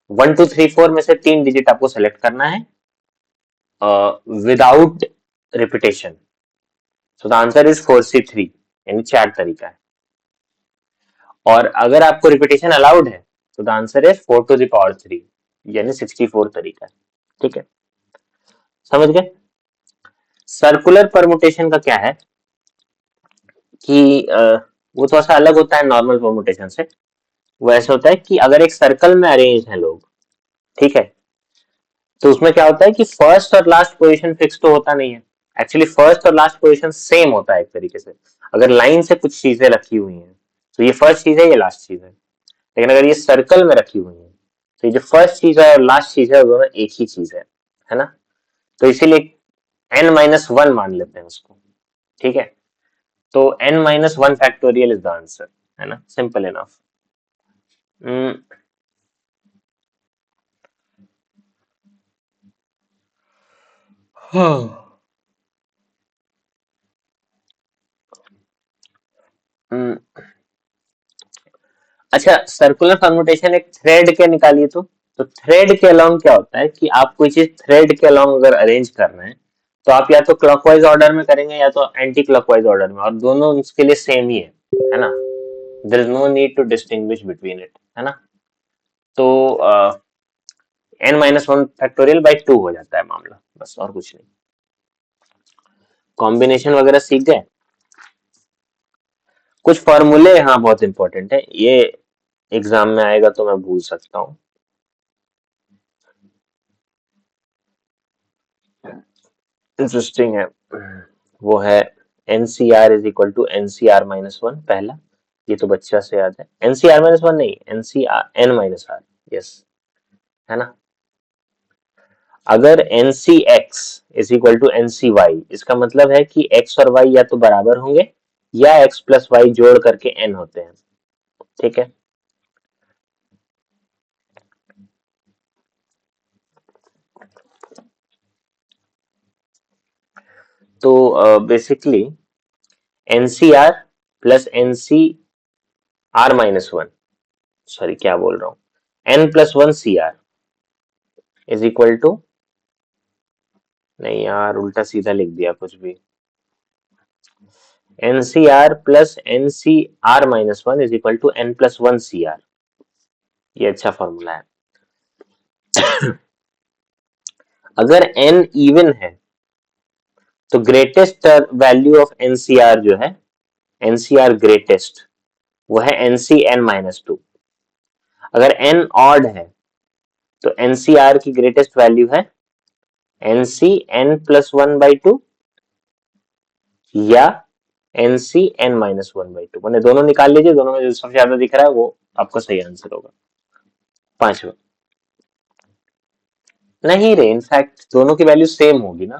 A: 1 2 3 4 में से 3 डिजिट आपको सेलेक्ट करना है without repetition. So the answer is 4C3, यानी 4 तरीका है। और अगर आपको रिपीटेशन अलाउड है तो the answer is 4 to the power 3, यानी 64 तरीका है। ठीक है, समझ गए? सर्कुलर परमुटेशन का क्या है कि वो थोड़ा सा अलग होता है नॉर्मल परमुटेशन से। वो ऐसा होता है कि अगर एक सर्कल में अरेंज है लोग, ठीक है, तो उसमें क्या होता है कि फर्स्ट और लास्ट पोजीशन फिक्स तो होता नहीं है। एक्चुअली फर्स्ट और लास्ट पोजीशन सेम होता है एक तरीके से, अगर लाइन से कुछ चीजें रखी हुई हैं तो ये फर्स्ट चीज है, ये लास्ट चीज है। लेकिन अगर ये सर्कल में रखी हुई है तो ये जो फर्स्ट चीज है और लास्ट चीज है वो दोनों एक ही चीज है ना? तो इसीलिए n-1 मान लेते हैं उसको। ठीक है, तो n-1 factorial is the answer, है ना? Simple enough. अच्छा, सर्कुलर परम्यूटेशन एक थ्रेड के निकालिए तो थ्रेड के अलोंग क्या होता है कि आप कोई चीज थ्रेड के अलोंग अगर अरेंज कर रहे हैं तो आप या तो क्लॉकवाइज ऑर्डर में करेंगे या तो एंटी क्लॉकवाइज ऑर्डर में, और दोनों उसके लिए सेम ही है ना? There is no need to distinguish between it, है ना? तो n-1 फैक्टोरियल बाई 2 हो जाता है मामला, बस और कुछ नहीं। कॉम्बिनेशन वगैरह सीख गए। कुछ फॉर्मूले हाँ बहुत इंपॉर्टेंट है, ये एग्जाम में आएगा तो मैं भूल सकता हूँ। इंटरेस्टिंग है, वो है NCR is equal to NCR-1 पहला, ये तो बच्चा से याद है। NCR-1 नहीं, NCR यस, है ना? अगर NCX is equal to NCY, इसका मतलब है कि x और y या तो बराबर होंगे या x प्लस वाई जोड़ करके n होते हैं। ठीक है, तो basically NCR plus NCR-1, sorry क्या बोल रहा हूँ, n+1 CR is equal to, नहीं यार उल्टा सीधा लिख दिया कुछ भी, NCR plus NCR-1 is equal to n+1 CR। ये अच्छा फॉर्मूला है। अगर n इवन है तो ग्रेटेस्ट वैल्यू ऑफ एनसीआर जो है, एनसीआर ग्रेटेस्ट, वो है एनसी एन माइनस टू। अगर n ऑड है तो एनसीआर की ग्रेटेस्ट वैल्यू है nC n plus one by two या nC n minus one by two. मैंने दोनों निकाल लीजिए, दोनों में जो सबसे ज्यादा दिख रहा है वो आपका सही आंसर होगा। पांचवा, नहीं रे, इनफैक्ट दोनों की वैल्यू सेम होगी ना,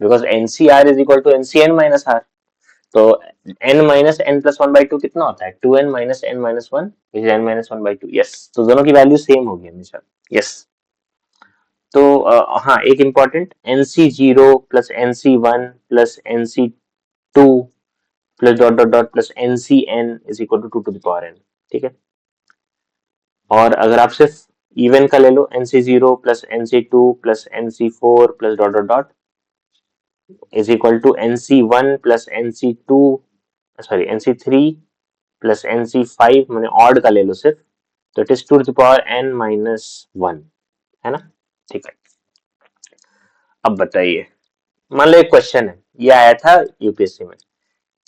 A: because NCR is equal to NCN minus R. तो n minus N plus one by two कितना होता है, 2n minus N minus one, n minus one by two. Yes, तो दोनों की वैल्यू सेम होगी हमेशा। यस। तो हाँ, एक important, nC zero plus nC one plus nC two plus dot dot dot plus nC n is equal to two to the power n. ठीक है। और अगर आप सिर्फ इवन का ले लो, nC zero plus nC two plus nC four plus dot dot dot is equal to nC one plus nC two, sorry nC three plus nC five, मैंने ऑड का ले लो सिर्फ, तो it is two to the power N minus one, है ना। ठीक है। अब बताइए, मान लो एक क्वेश्चन है, ये आया था यूपीएससी में,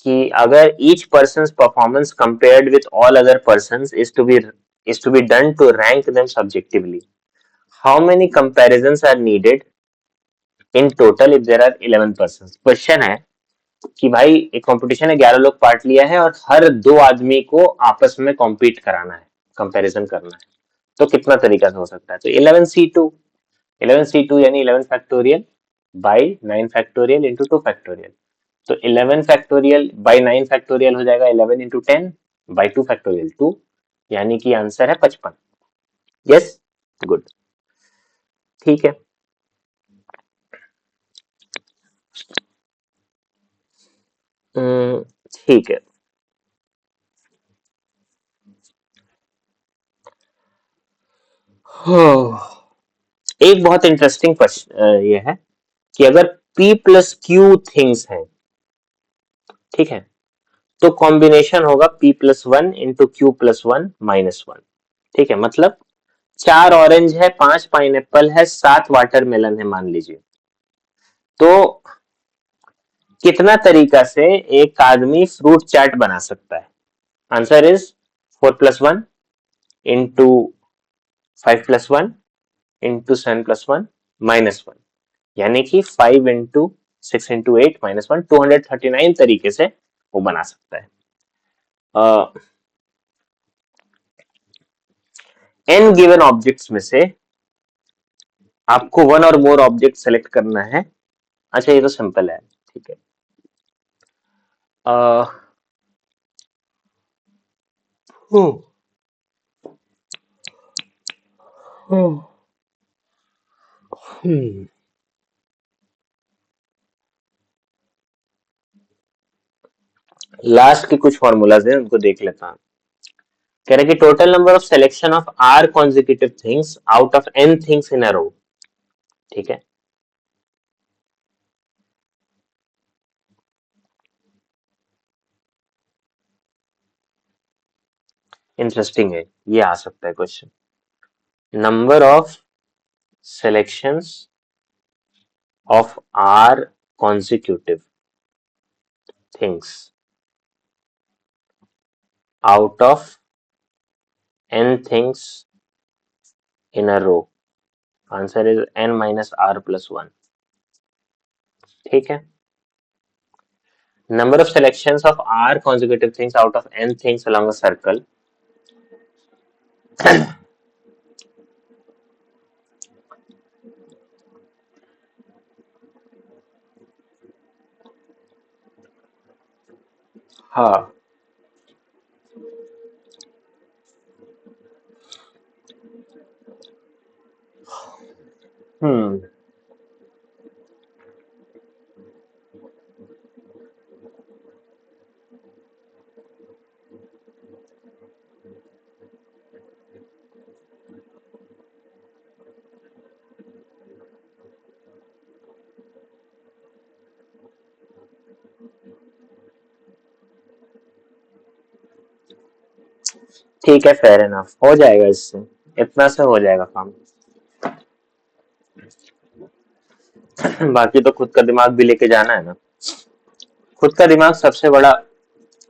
A: कि अगर each person's performance compared with all other persons is to be done to rank them subjectively, how many comparisons are needed in total if there are 11 persons? Question है कि भाई एक कंपटीशन है, 11 लोग पार्ट लिया है और हर दो आदमी को आपस में कॉम्पीट कराना है, कंपैरिजन करना है, तो कितना तरीका से हो सकता है? तो 11C2, 11C2 यानी 11 factorial by 9 factorial into 2 factorial. तो 11 फैक्टोरियल बाई 9 फैक्टोरियल हो जाएगा 11 इंटू 10 बाई 2 फैक्टोरियल 2, यानी कि आंसर है 55। यस, गुड, ठीक है। ठीक है। एक बहुत इंटरेस्टिंग क्वेश्चन ये है कि अगर P प्लस क्यू थिंग्स है, ठीक है, तो कॉम्बिनेशन होगा P plus one into Q plus one minus one. ठीक है, मतलब 4 ऑरेंज है, 5 पाइनएप्पल है, 7 वाटरमेलन है मान लीजिए, तो कितना तरीका से एक आदमी फ्रूट चाट बना सकता है? Answer is 4 plus one into 5 plus one into 7 plus one minus one, यानी कि 5 इंटू 6 इंटू 8 माइनस वन, 239 तरीके से वो बना सकता है। n गिवन ऑब्जेक्ट्स में से आपको वन और मोर ऑब्जेक्ट सेलेक्ट करना है। अच्छा, ये तो सिंपल है, ठीक है। लास्ट के कुछ फॉर्मूलाज हैं, उनको देख लेता हूं। कह रहे कि total number of selection of r consecutive things out of n things in a row. ठीक है, इंटरेस्टिंग है, ये आ सकता है question. Number of selections of r consecutive things out of n things in a row, answer is n minus r plus one. ठीक है, number of selections of r consecutive things out of n things along a circle हाँ। हम्म ठीक है, fair enough, हो जाएगा, इससे इतना से हो जाएगा काम। बाकी तो खुद का दिमाग भी लेके जाना है ना। खुद का दिमाग सबसे बड़ा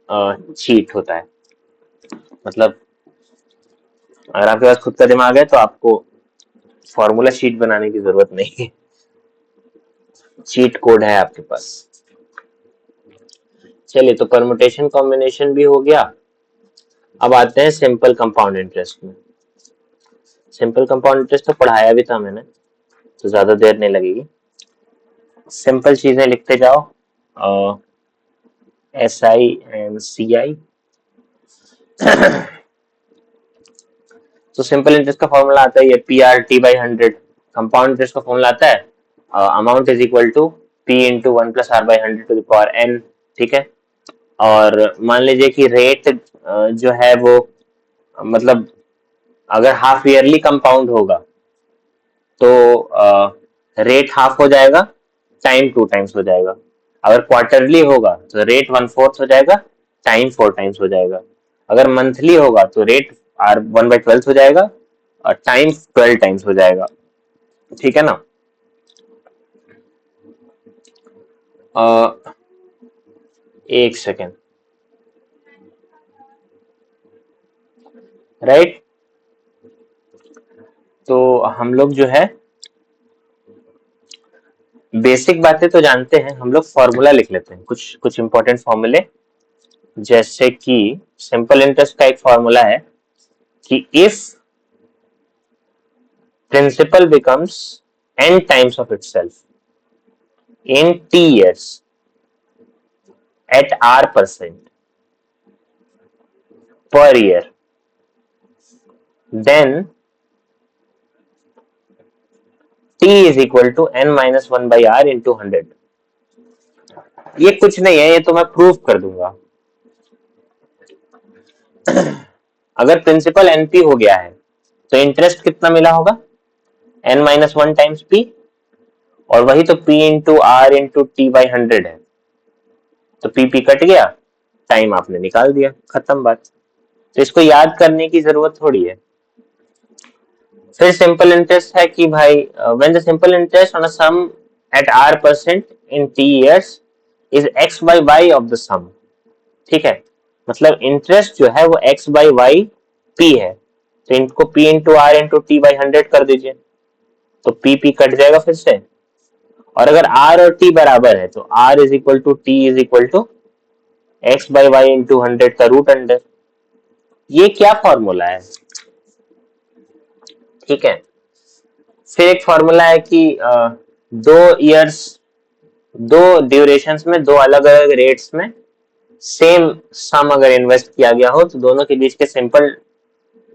A: चीट होता है। मतलब अगर आपके पास खुद का दिमाग है तो आपको फॉर्मूला शीट बनाने की जरूरत नहीं है, चीट कोड है आपके पास। चलिए, तो परमुटेशन कॉम्बिनेशन भी हो गया। अब आते हैं सिंपल कंपाउंड इंटरेस्ट में। सिंपल कंपाउंड इंटरेस्ट तो पढ़ाया भी था मैंने, तो ज्यादा देर नहीं लगेगी। सिंपल चीजें लिखते जाओ, एस आई एंड सी आई। तो सिंपल इंटरेस्ट का फॉर्मूला आता है ये P R T by 100। Compound interest का फॉर्मूला आता है amount is equal to P into 1 + r/100 to the power n। ठीक है। और मान लीजिए कि रेट जो है वो मतलब अगर हाफ ईयरली कंपाउंड होगा तो रेट हाफ हो जाएगा, टाइम 2 टाइम्स हो जाएगा। अगर क्वार्टरली होगा तो रेट 1/4 हो जाएगा, टाइम 4 टाइम्स हो जाएगा। अगर मंथली होगा तो रेट 1/12 हो जाएगा और टाइम 12 टाइम्स हो जाएगा। ठीक है ना। एक सेकेंड। राइट। तो हम लोग जो है बेसिक बातें तो जानते हैं, हम लोग फॉर्मूला लिख लेते हैं, कुछ कुछ इंपॉर्टेंट फॉर्मूले। जैसे कि सिंपल इंटरेस्ट का एक फॉर्मूला है कि if principal becomes n times of itself in t years at r% per year, then t is equal to n-1/r into 100। ये कुछ नहीं है, ये तो मैं प्रूव कर दूंगा। अगर प्रिंसिपल एनपी हो गया है तो इंटरेस्ट कितना मिला होगा, n-1 टाइम्स पी, और वही तो p into R into T by 100 है। तो पी कट गया, टाइम आपने निकाल दिया, खत्म बात। तो इसको याद करने की जरूरत थोड़ी है। फिर सिंपल इंटरेस्ट है कि भाई when the simple interest on a sum at r% in t years is x by y of the sum. ठीक है। मतलब इंटरेस्ट जो है वो x by y p है, तो इनको p into R into T by 100 कर दीजिए, तो p कट जाएगा फिर से। और अगर r और t बराबर है तो r is equal to T is equal to X by Y into 100 का रूट अंडर। ये क्या फॉर्मूला है। ठीक है। फिर एक फॉर्मूला है कि दो ईयर्स, दो ड्यूरेशंस में, दो अलग अलग रेट्स में सेम सम अगर इन्वेस्ट किया गया हो तो दोनों के बीच के सिंपल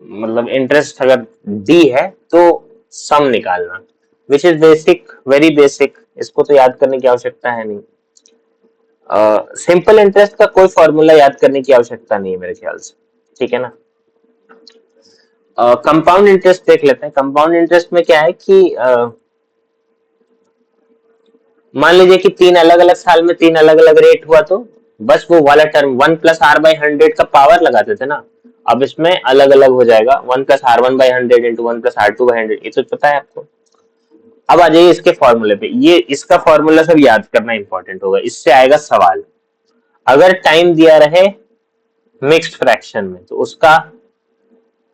A: मतलब इंटरेस्ट अगर डी है तो सम निकालना, which is basic, very basic. इसको तो याद करने की आवश्यकता है नहीं। सिंपल इंटरेस्ट का कोई फॉर्मूला याद करने की आवश्यकता नहीं है मेरे ख्याल से। ठीक है ना। कंपाउंड इंटरेस्ट देख लेते हैं। कंपाउंड इंटरेस्ट में क्या है कि मान लीजिए कि 3 अलग-अलग साल में 3 अलग-अलग रेट हुआ, तो बस वो वाला टर्म 1 + r/100 का पावर लगाते थे ना, अब इसमें अलग-अलग हो जाएगा 1 + r1/100 into 1 + r2/100। ये तो पता है आपको। अब आ जाइए इसके फॉर्मूले पे। ये इसका फॉर्मूला सब याद करना इंपॉर्टेंट होगा, इससे आएगा सवाल। अगर टाइम दिया रहे मिक्स्ड फ्रैक्शन में तो उसका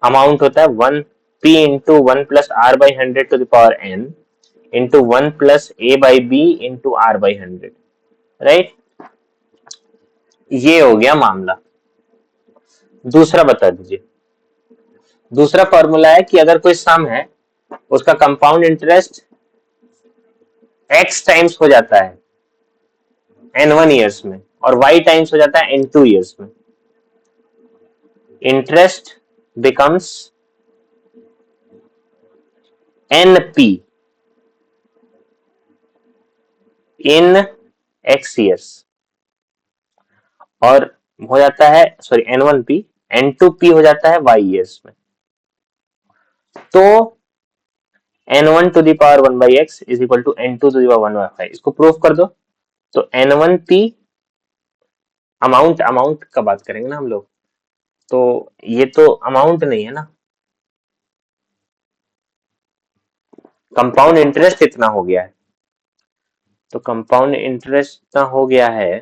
A: अमाउंट होता है 1p into 1 + r/100 to the power n into 1 + a/b into r/100। Right. ये हो गया मामला। दूसरा बता दीजिए। दूसरा फॉर्मूला है कि अगर कोई सम है उसका कंपाउंड इंटरेस्ट x टाइम्स हो जाता है n1 ईयर्स में और y टाइम्स हो जाता है n2 ईयर्स में, इंटरेस्ट बिकम्स np इन x ईयर्स, और हो जाता है सॉरी n1p, n2p हो जाता है y ईयर्स में। तो n1 to the power 1/x is equal to n2 to the power 1/5। इसको प्रूफ कर दो। तो n1p अमाउंट, अमाउंट का बात करेंगे ना हम लोग, तो ये तो अमाउंट नहीं है ना, कंपाउंड इंटरेस्ट इतना हो गया है। तो कंपाउंड इंटरेस्ट का हो गया है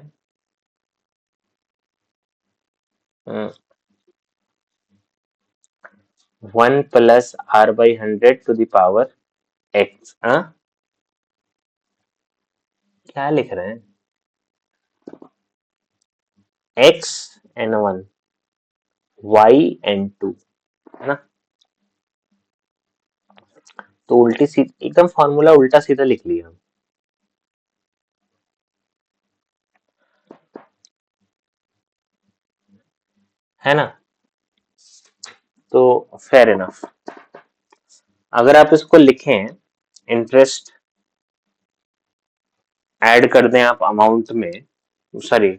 A: 1 plus R by 100 to the power x. क्या लिख रहे हैं? एक्स एन 1 वाई एन 2, है ना? तो उल्टी सीधी एकदम फॉर्मूला उल्टा सीधा लिख लिया हम, है ना? तो फेयर इनफ। अगर आप इसको लिखें, इंटरेस्ट ऐड कर दें आप अमाउंट में, सॉरी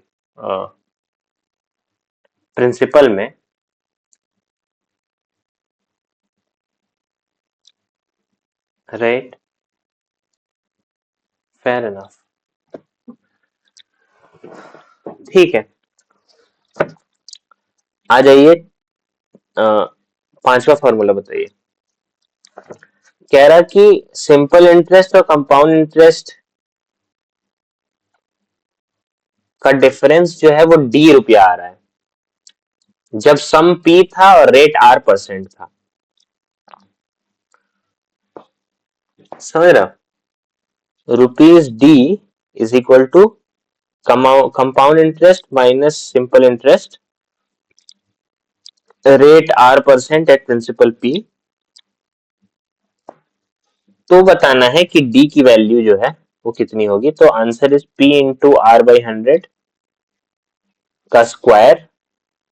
A: प्रिंसिपल में, राइट? Fair enough. ठीक है, आ जाइए। पांचवा फॉर्मूला बताइए। कह रहा कि सिंपल इंटरेस्ट और कंपाउंड इंटरेस्ट का डिफरेंस जो है वो डी रुपया आ रहा है, जब सम पी था और रेट R% था। समझ रहा? Rupees D is equal to compound interest minus simple interest, rate R% at principal P. तो बताना है कि डी की वैल्यू जो है वो कितनी होगी। तो answer is P into R by 100 का स्क्वायर,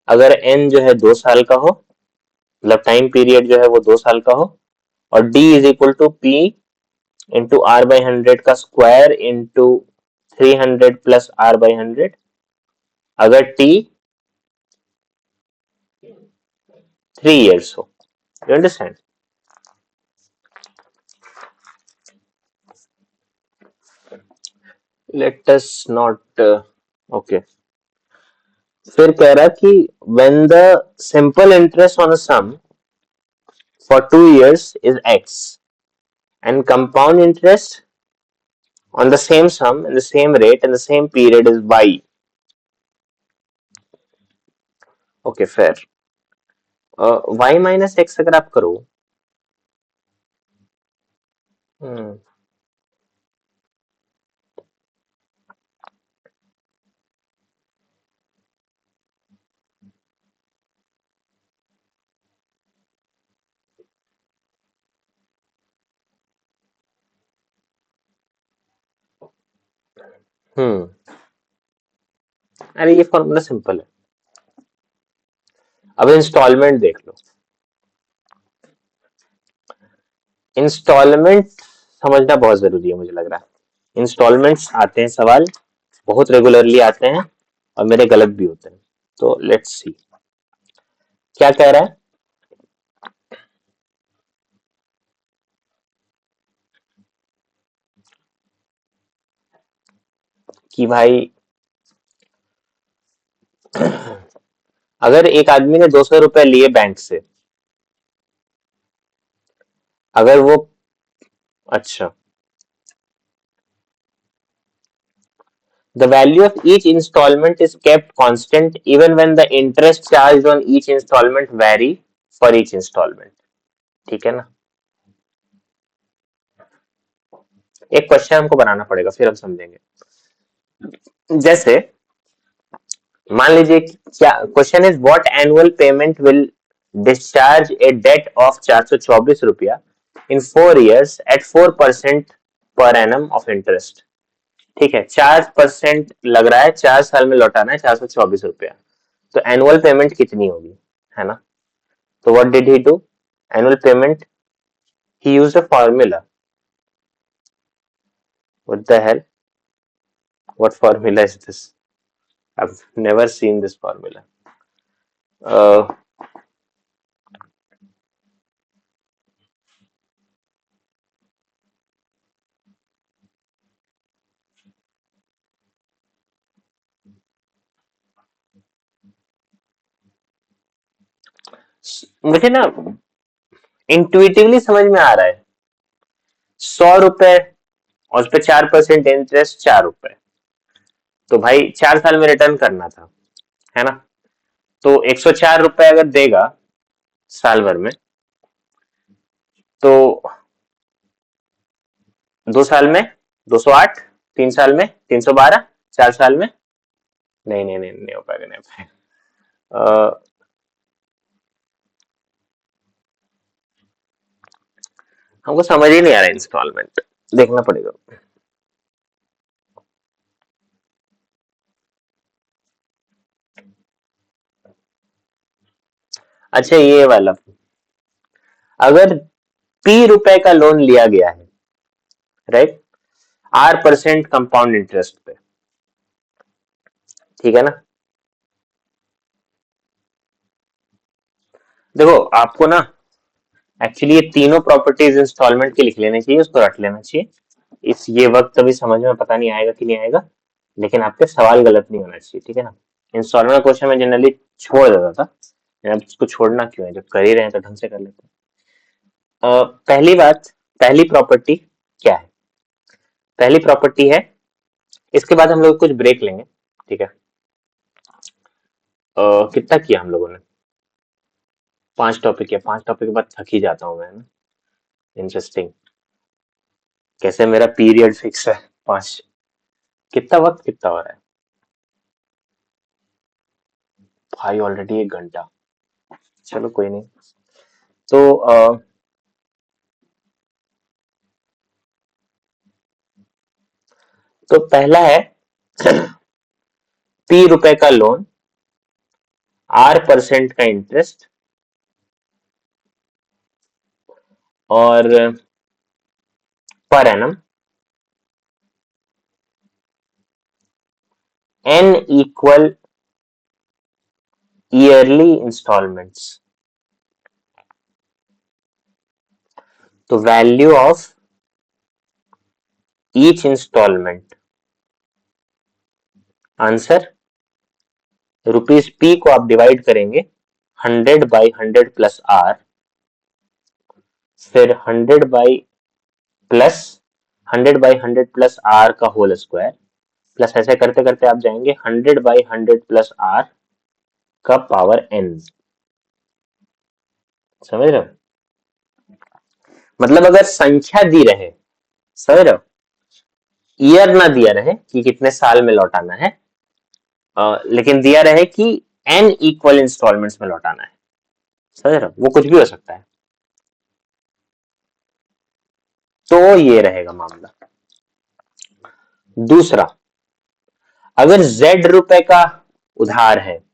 A: अगर एन जो है 2 साल का हो, मतलब टाइम पीरियड जो है वो 2 साल का हो, और D is equal to P into R by 100 का square into 300 plus R by 100, अगर टी 3 years हो। You understand? Let us not okay. फिर कह रहा कि when the simple interest on a sum for 2 years is x and compound interest on the same sum and the same rate and the same period is y. Okay, fair. y minus x अगर आप करो, हम्म अरे ये formula simple है। अब instalment देख लो। Instalment समझना बहुत जरूरी है, मुझे लग रहा है। इंस्टॉलमेंट्स आते हैं सवाल, बहुत रेगुलरली आते हैं और मेरे गलत भी होते हैं। तो लेट्स सी क्या कह रहा है। कि भाई अगर एक आदमी ने 200 रुपए लिए बैंक से, अगर वो, अच्छा, the value of each installment is kept constant even when the interest charged on each installment vary for each installment। ठीक है ना? एक क्वेश्चन हमको बनाना पड़ेगा, फिर हम समझेंगे। जैसे मान लीजिए क्या question is, what annual payment will discharge a debt of 424 रुपया इन 4 years eight 4% per annum of interest. ठीक है, 4% लग रहा है, 4 साल में लौटाना है 424 रुपया। तो एनुअल पेमेंट कितनी होगी, है ना? तो what did he do? Annual payment, he used a formula. What the hell, what formula is this? I've never seen this formula. Uh, मुझे ना इंट्यूटिवली समझ में आ रहा है। 100 रुपए और उस पर 4% इंटरेस्ट, 4 रुपए। तो भाई 4 साल में रिटर्न करना था, है ना। तो 104 रुपए अगर देगा साल भर में, तो 2 साल में 208, 3 साल में 312, 4 साल में, नहीं नहीं नहीं नहीं हो पाएगा, नहीं हो पाएगा। हमको समझ ही नहीं आ रहा इंस्टॉलमेंट, देखना पड़ेगा। अच्छा ये वाला, अगर P रुपए का लोन लिया गया है, राइट, R% कंपाउंड इंटरेस्ट पे, ठीक है ना। देखो आपको ना एक्चुअली ये तीनों प्रॉपर्टीज इंस्टॉलमेंट के लिख लेने चाहिए, उसको रट लेना चाहिए। इस ये वक्त अभी समझ में पता नहीं आएगा कि नहीं आएगा, लेकिन आपके सवाल गलत नहीं होना चाहिए, ठीक है ना। इंस्टॉलमेंट क्वेश्चन में जनरली छोड़ देता था, अब इसको छोड़ना क्यों है, जब कर ही रहे हैं तो ढंग से कर लेते हैं। पहली बात, पहली प्रॉपर्टी क्या है, पहली प्रॉपर्टी है, इसके बाद हम लोग कुछ ब्रेक लेंगे, ठीक है। कितना किया हम लोगों ने, 5 टॉपिक, या 5 टॉपिक के बाद थक ही जाता हूँ मैं, ना। इंटरेस्टिंग, कैसे मेरा पीरियड फिक्स है 5। कितना वक्त कितना हो रहा है भाई, ऑलरेडी 1 घंटा। चलो कोई नहीं। तो तो पहला है P रुपए का लोन, R% का इंटरेस्ट, और per annum N equal yearly installments. तो value of each installment, answer ₹P को आप डिवाइड करेंगे 100/100 प्लस R, फिर 100/100 प्लस R का होल स्क्वायर, प्लस ऐसे करते करते आप जाएंगे 100/100 प्लस R का पावर N। समझ रहे हो, मतलब अगर संख्या दी रहे, समझ रहे हो, ईयर ना दिया रहे कि कितने साल में लौटाना है, लेकिन दिया रहे कि N इक्वल इंस्टॉलमेंट्स में लौटाना है, समझ रहे हो, वो कुछ भी हो सकता है, तो ये रहेगा मामला। दूसरा, अगर Z रुपए का उधार है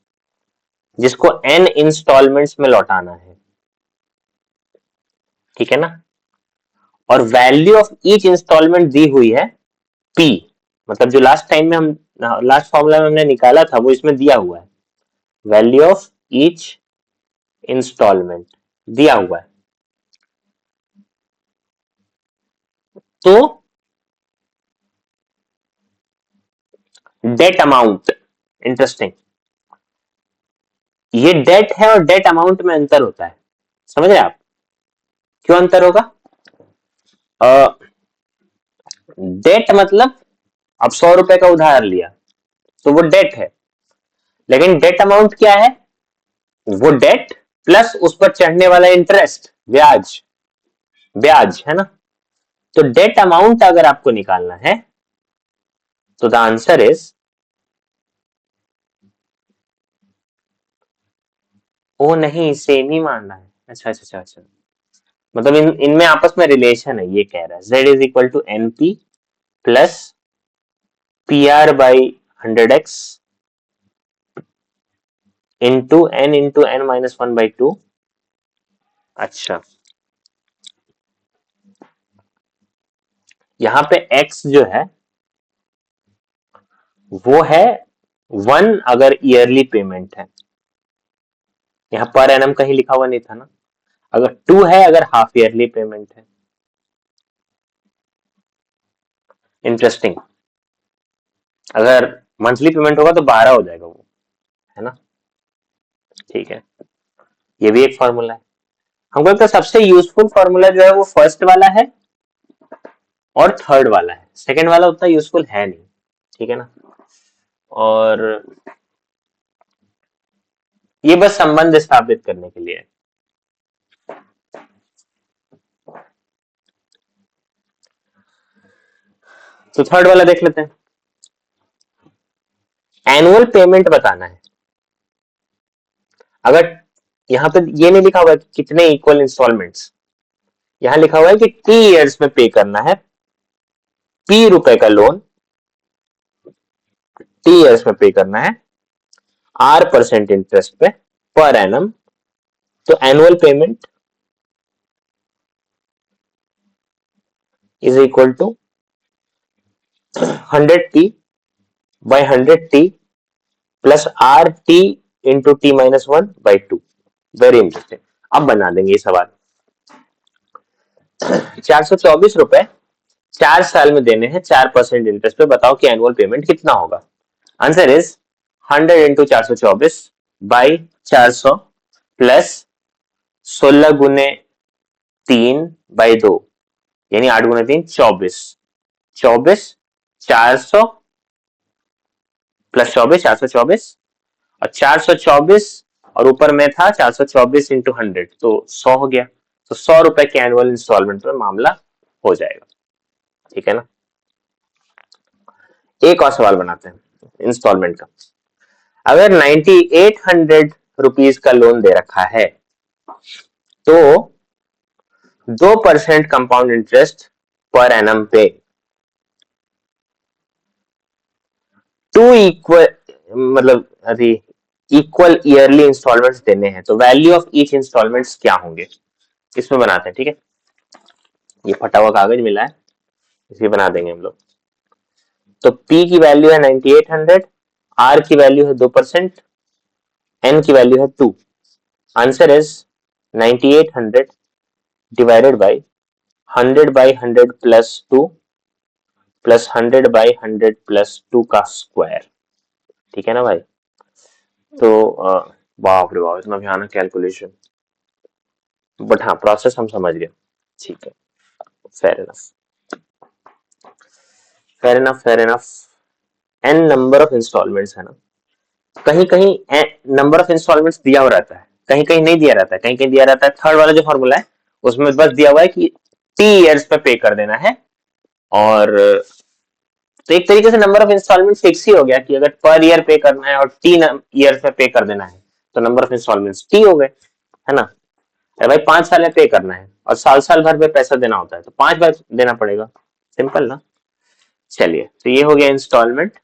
A: जिसको N इंस्टॉलमेंट्स में लौटाना है, ठीक है ना, और वैल्यू ऑफ ईच इंस्टॉलमेंट दी हुई है P, मतलब जो लास्ट टाइम में हम लास्ट फॉर्मूला में हमने निकाला था वो इसमें दिया हुआ है, वैल्यू ऑफ ईच इंस्टॉलमेंट दिया हुआ है, तो डेट अमाउंट, इंटरेस्टिंग, ये डेट है और डेट अमाउंट में अंतर होता है, समझ रहे आप, क्यों अंतर होगा। डेट मतलब अब 100 रुपए का उधार लिया तो वो डेट है, लेकिन डेट अमाउंट क्या है, वो डेट प्लस उस पर चढ़ने वाला इंटरेस्ट, ब्याज, ब्याज है ना। तो डेट अमाउंट अगर आपको निकालना है तो द आंसर इज, ओ नहीं सेम ही मानना है, अच्छा अच्छा अच्छा अच्छा, मतलब इनमें आपस में रिलेशन है, ये कह रहा है Z is equal to NP plus PR/100x into N/N-1/2। अच्छा, यहाँ पे x जो है वो है 1 अगर ईयरली पेमेंट है, यहाँ पर एनम कहीं लिखा हुआ नहीं था ना, अगर 2 है अगर हाफ ईयरली पेमेंट है। इंटरेस्टिंग, अगर मंथली पेमेंट होगा तो 12 हो जाएगा वो, है ना, ठीक है, ये भी एक फॉर्मूला है। हमको लगता है सबसे यूजफुल फॉर्मूला जो है वो फर्स्ट वाला है, और थर्ड वाला है, सेकंड वाला उतना यूजफुल है नहीं, ठीक है ना। और ये बस संबंध स्थापित करने के लिए है। तो थर्ड वाला देख लेते हैं। एनुअल पेमेंट बताना है। अगर यहाँ पे ये नहीं लिखा हुआ है कि कितने इक्वल इंस्टॉलमेंट्स, यहाँ लिखा हुआ है कि टी इयर्स में पे करना है, पी रुपए का लोन टी इयर्स में पे करना है, R% इंटरेस्ट पे पर एनम। तो annual payment is equal to 100T by 100T plus RT into T-1/2। Very interesting. अब बना देंगे ये सवाल। 424 रुपए 4 साल में देने हैं 4% इंटरेस्ट पे, बताओ कि एनुअल पेमेंट कितना होगा। Answer is 100 into 424 by 400 plus 16 गुने 3/2, यानी 8 गुने 3 24, 400 प्लस 24 424, और 424 और ऊपर में था 424 इंटू 100, तो 100 हो गया। तो 100 रुपए के एनुअल इंस्टॉलमेंट में मामला हो जाएगा, ठीक है ना। एक और सवाल बनाते हैं इंस्टॉलमेंट का। अगर 9800 का लोन दे रखा है तो 2% कंपाउंड इंटरेस्ट पर एनम पे टू इक्वल, मतलब अभी इक्वल ईयरली इंस्टॉलमेंट्स देने हैं, तो वैल्यू ऑफ ईच इंस्टॉलमेंट्स क्या होंगे, इसमें बनाते हैं, ठीक है। ये फटा हुआ कागज मिला है, इसे बना देंगे हम लोग। तो P की वैल्यू है 9800, R की वैल्यू है 2%, N की वैल्यू है 2। Answer is 9800 divided by 100/100 plus 2 plus 100/100 plus 2 का स्क्वायर, ठीक है ना भाई। तो बाप रे बाप, इतना भयानक कैलकुलेशन, बट हाँ प्रोसेस हम समझ गए, ठीक है। Fair enough, fair enough, fair enough. N number of installments है ना, कहीं कहीं नंबर ऑफ इंस्टॉलमेंट्स दिया हुआ रहता है, कहीं कहीं नहीं दिया रहता है, कहीं कहीं दिया रहता है। थर्ड वाला जो फॉर्मूला है उसमें बस दिया हुआ है कि टी इयर्स पे पे कर देना है, और तो एक तरीके से नंबर ऑफ इंस्टॉलमेंट फिक्स ही हो गया कि अगर पर ईयर पे करना है और टी ईयर पे पे कर देना है तो नंबर ऑफ इंस्टॉलमेंट्स टी हो गए, है ना। अरे भाई 5 साल में पे करना है और साल साल भर में पैसा देना होता है तो 5 बार देना पड़ेगा, सिंपल ना। चलिए, तो ये हो गया इंस्टॉलमेंट,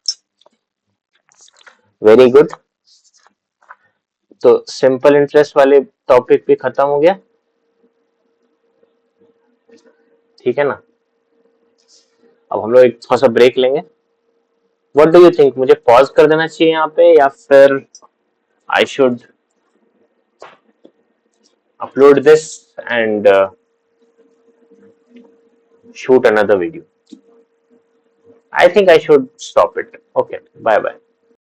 A: वेरी गुड। तो सिंपल इंटरेस्ट वाले टॉपिक भी खत्म हो गया, ठीक है ना। अब हम लोग एक थोड़ा सा ब्रेक लेंगे। व्हाट डू यू थिंक, मुझे पॉज कर देना चाहिए यहाँ पे या फिर I should upload this and shoot another video? I think I should stop it. Okay, bye bye.